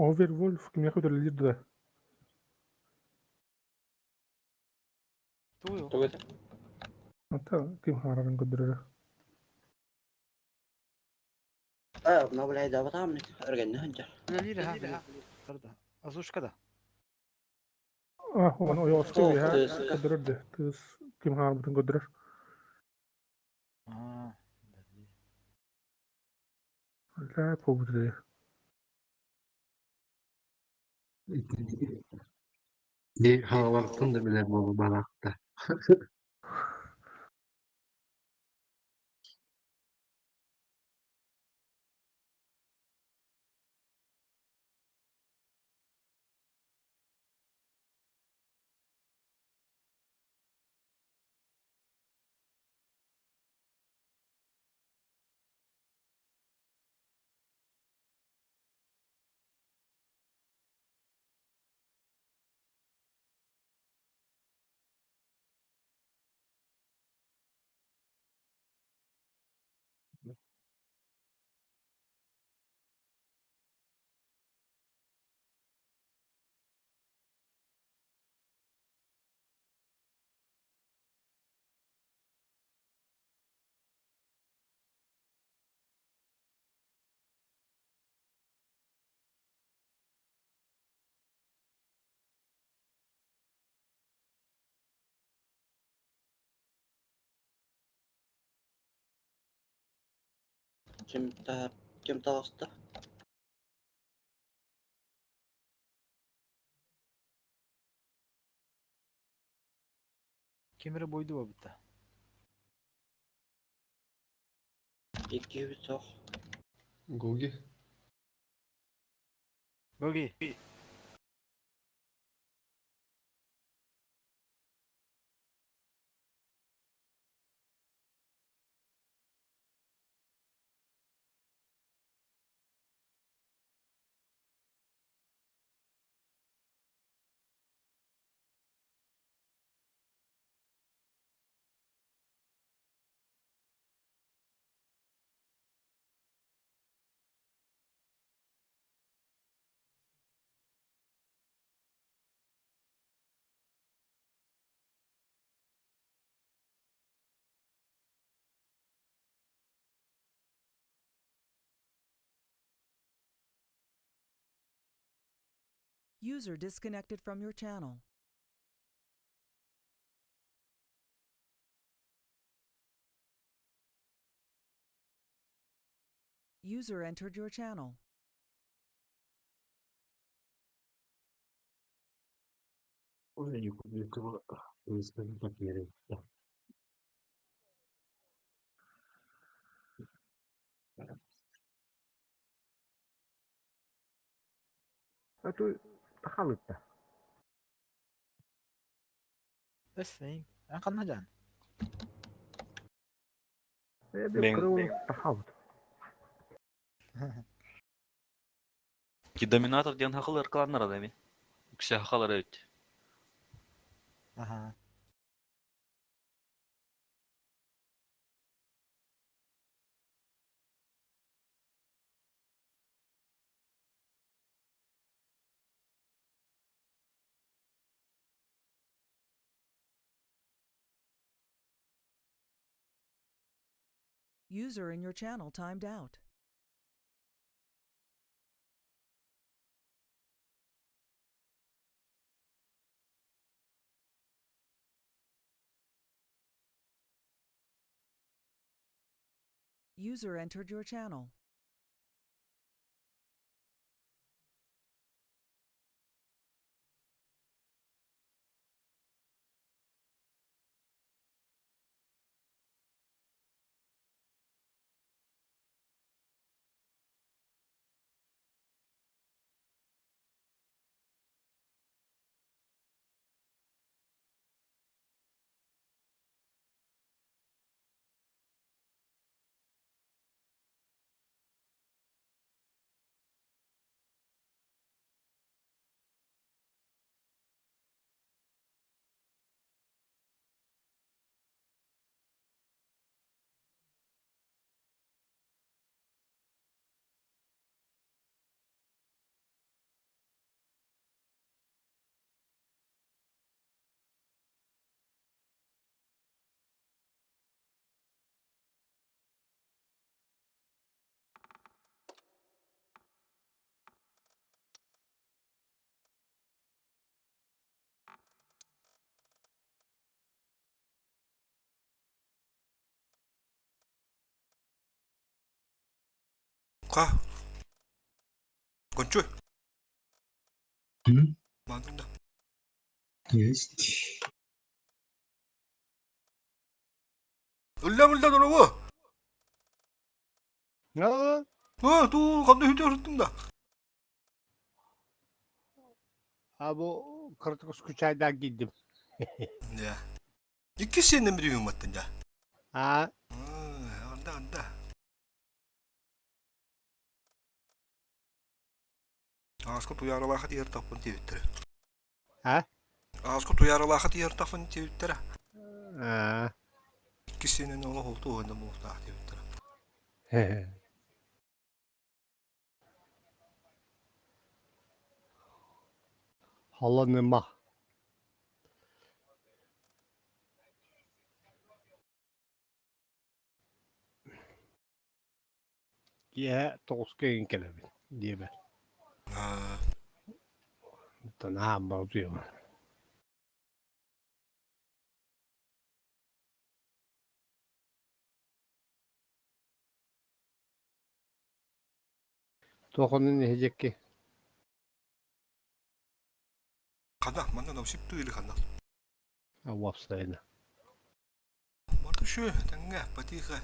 Overwolf kim yakud leader da. Anta kim hararan qadrera. ما ولا إذا بطعمني أرجعنا هنجر Ah, human o yoski we ha qadrer de. Tis kim hararan qadrer. La pobre. Di havalardan da bilen bolu balakta. كم تاسطة İki üç ok. Gogi. User disconnected from your channel. User entered your channel. Öyle yukarı hızlı bak yere. أتو تخلط ده بيكرهوا تخلط Ki dominator diyen hakıl ırkılanlar adamı. Yüksek hakalar evet. User in your channel timed out. User entered your channel. Ка. Кончой. Hı? Маңында. Есть. Үлләм дұрабы. Ne? Туу қандай хүте ұрттың да. Ha bu 49 aydan gittim. Ya. İki sene mi diyorum attın ya? Ha? Anda. Ağızkı tuyaralağı diğer tapın tevittere. Ha? Ağızkı tuyaralağı diğer tapın tevittere. Ha. İki sene ne oldu oyunda mı oldu tevittere. Halanıma. Ya toskayın kelebi diye ben. Tanah bağlıyor. Tokunun ne diyecek ki? Kanda, mana nasip tuyulu kanda. Avapsayına. Marka şu, tengah, patika.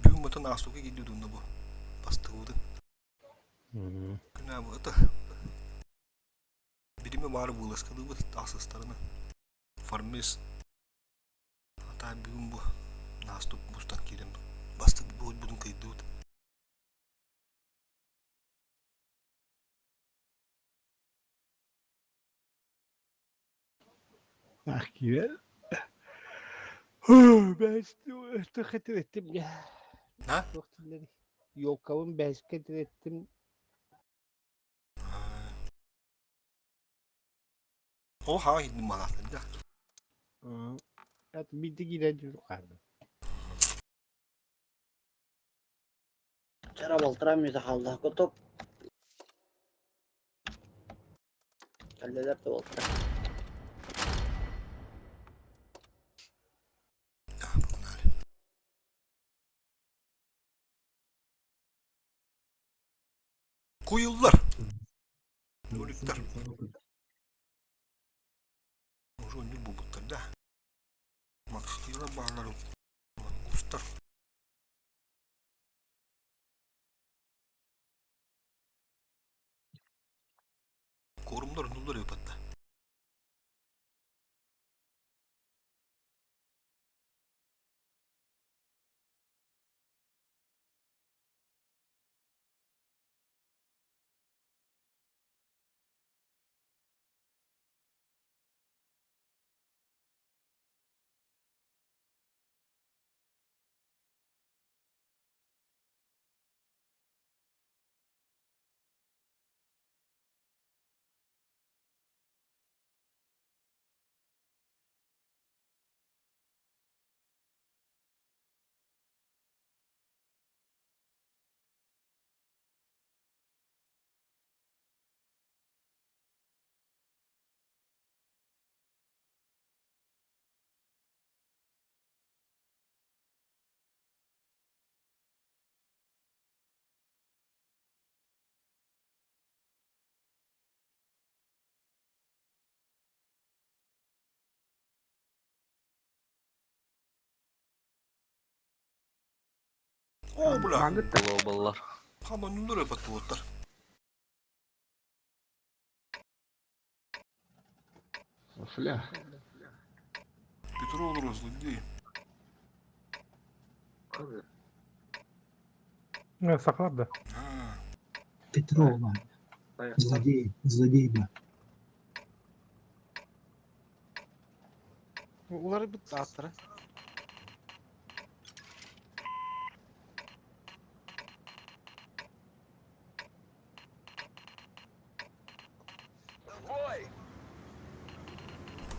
Büyük mutlu nasuki gidiyordun da bu. Bastı oldu. Kena bu ata. Birime var bu laskalı bu asıslarına. Farmis. Hatta büyük bu. Nastup bustan kirim. Bastı bu budun kaydı. Akıyor. Ben tıkıtır ettim ya. Ha? Doktorları. Yolkavun besketir ettim. Oha gittim bana da. Evet bir de gidelim kardeşim. Cara baltıramıyor da halda kutup. Kalleler de baltıra. Koyullar. Nörükler. Уже не будут тогда. Максила bağlarım. Mangustar. Korumlar nullar yapattı. Oh bula. Globallar. Ama nullar yapattı botlar. Шля. Götür oluruz değil. Ne saklar da. Ha. Петрова. Злодей, да. Uları bir dağıttıra.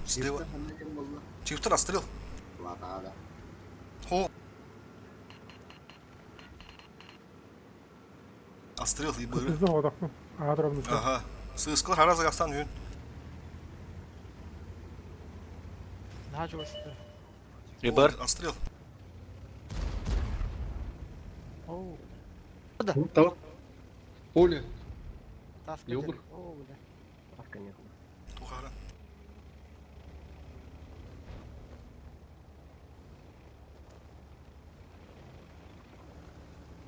Слева. Чифтер расстрел. Ладно. Хо. Asтрел и быры. Kızdı odaklı. Ağdırabını. Ага. Сыскалар хара Казахстан үйін. Daha çok istedim. Ребар. Отстрел. Oo. Tamam. Оля, Таска. Ёбр. О, бля. Таска нет. Тухара.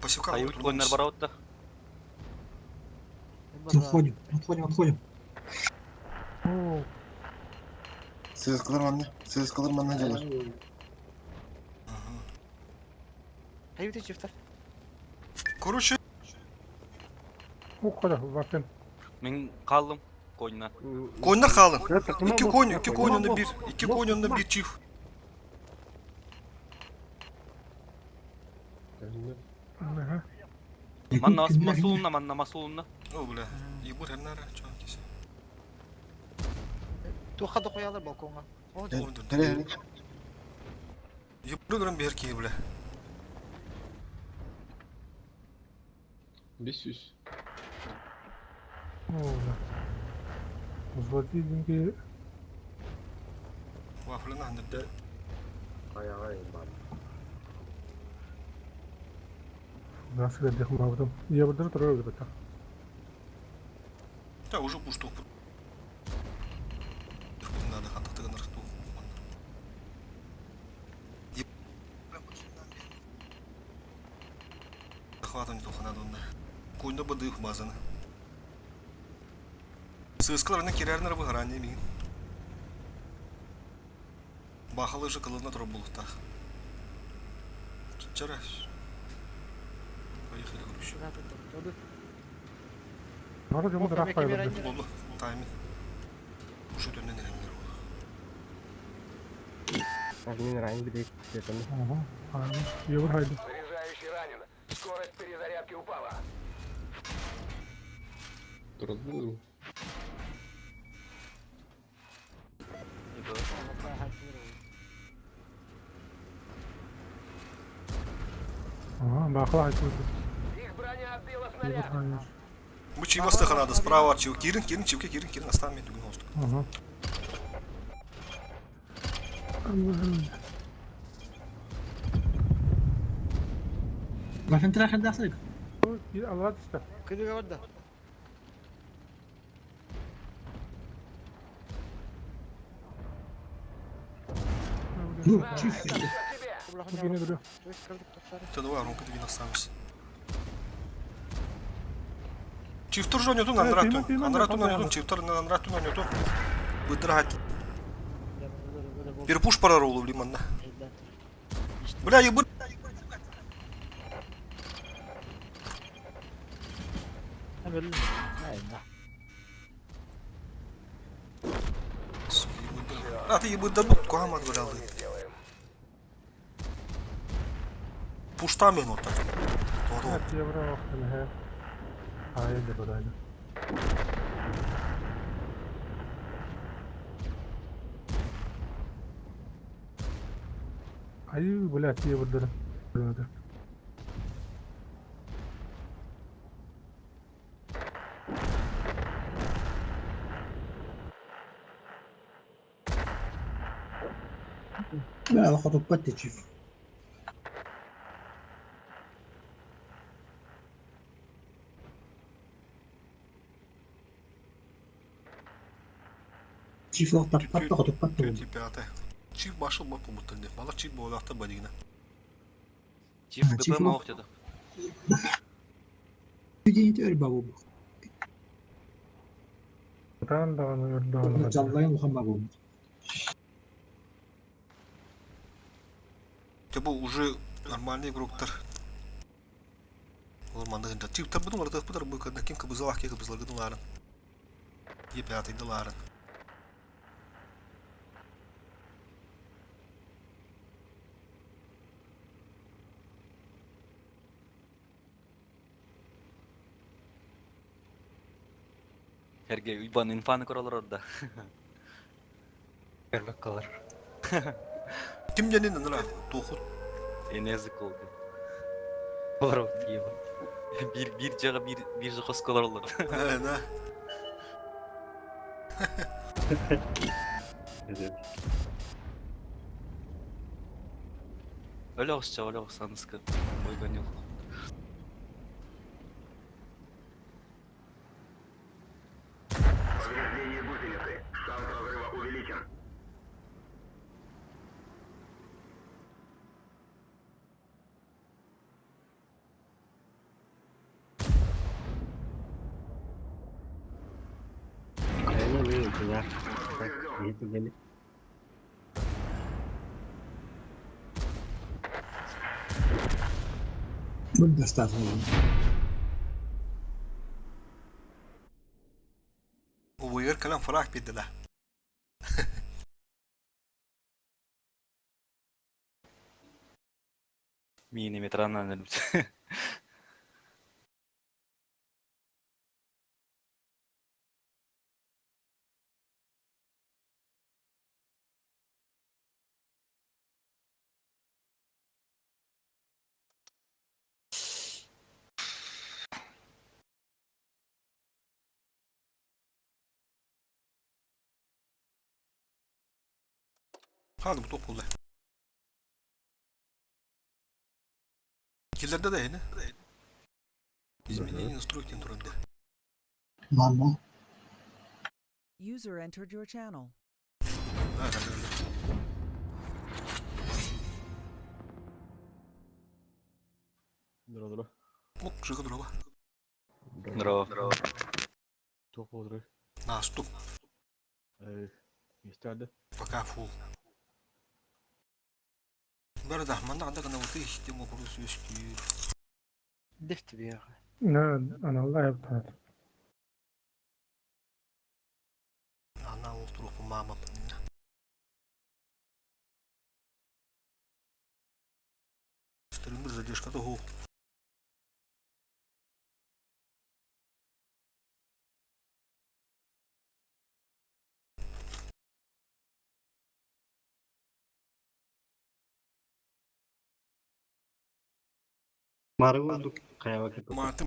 Пасевка. Кайбыт ойнар барабыт да. Отходим, отходим, отходим. О, Сызкалар манна жалар. Hayır çiftler. Короче, o kadar vaktin. Мен калдым койнунан. koyunlar kalın. tamam, İki bak, koyun, bak, iki bak, koyun bak, önünde bak. bir, iki koyun önünde bir çift. Aha. Манна масуулунна. O bile. İyi bu her nere? Çok kişi. Tuha da koyarlar balkona. O da. Nereye? İyi bu görün bir erkeği bile. 500. O. Uzatı çünkü Waffle'ın hanımda. nasıl edecek mavdum. İyi burada duruyor gibi. Да, уже пусть топ. Надо хантаты на рту. Хватом не только надо. Куйда бады их базаны. Сыскаларына кирернер bu гаранне мин. Бахалы же кылына турып булукта. Чараш. Поехали, короче. Sonra cuma da rahat koyalım. Oldu. Timing. Şu dönen elimler oldu. Admin Ryan bir de dedim. Aha. Aynen. İyi vur haydi. Разбыл. Ага, бахла haydi. İyi vur haydi. Мы чьи надо справа от чего? Кирин, Кирин, оставим эту гносту. Ага. عشان تلاقي حد يحصلك. Allah işte. Kırık orada. شوف Yine duruyor. Ты давай, Ромка, ты останешься. Çift tur oynuyordun, Anratun oynuyordun, çift tur Anratun oynuyordun. Выдрать. Перепуш пара роллу в лимонна. Бля, ебать. А ты ебать дадут, куамат валял. Пушта минута. Evet, yavra baktım he. Hayır de buraydı. Ayı böyle atiye vurdurum. Burada. لا خطبت تشوف. Çift lafta patla patla. Третий, пятый. Чип башыл бап умутылды. Мала чип болакта бадигина. Чиф Ha, ГП чиф маук деді. Dünyayı öyle babu. Buradan da onu gördü onu. Canlıya Muhammed oldu. Это был уже нормальный игрок-тар. Орманда гында. Чип табы думар да пудар бу када ким кабы залах кебы злагы долларын. Е пятый долларын. Herge uyban infаны көралар орда. Görmek kalır. Ким жанин нара? Тохут. Энезик oldu. Olur o diye. Bir jaga bir koskolar olur. Да. Öyle olsa anıskı. Oygan yok. Ya. Gitu gini. Будь осторожен. وغير كلام فراغ بيد ده. Mini veteranlar dedim. Hadi bu top oldu. İkilerde de yine. İzmir'in instructing turunda. Ладно. User entered your channel. Aynen öyle. Здорово. Мок, жига дрова. Здорово. Топ olur. На, стоп. İsterdi. Пока фул. Бәрі дахманда анда гана өте işte мокуру сөзкі. Defti bir ya. أنا والله بتاعت Ana oturup bu mama pınına. Старым бір задержкада хоу. Marı olduk. Kaya vakit. Мартин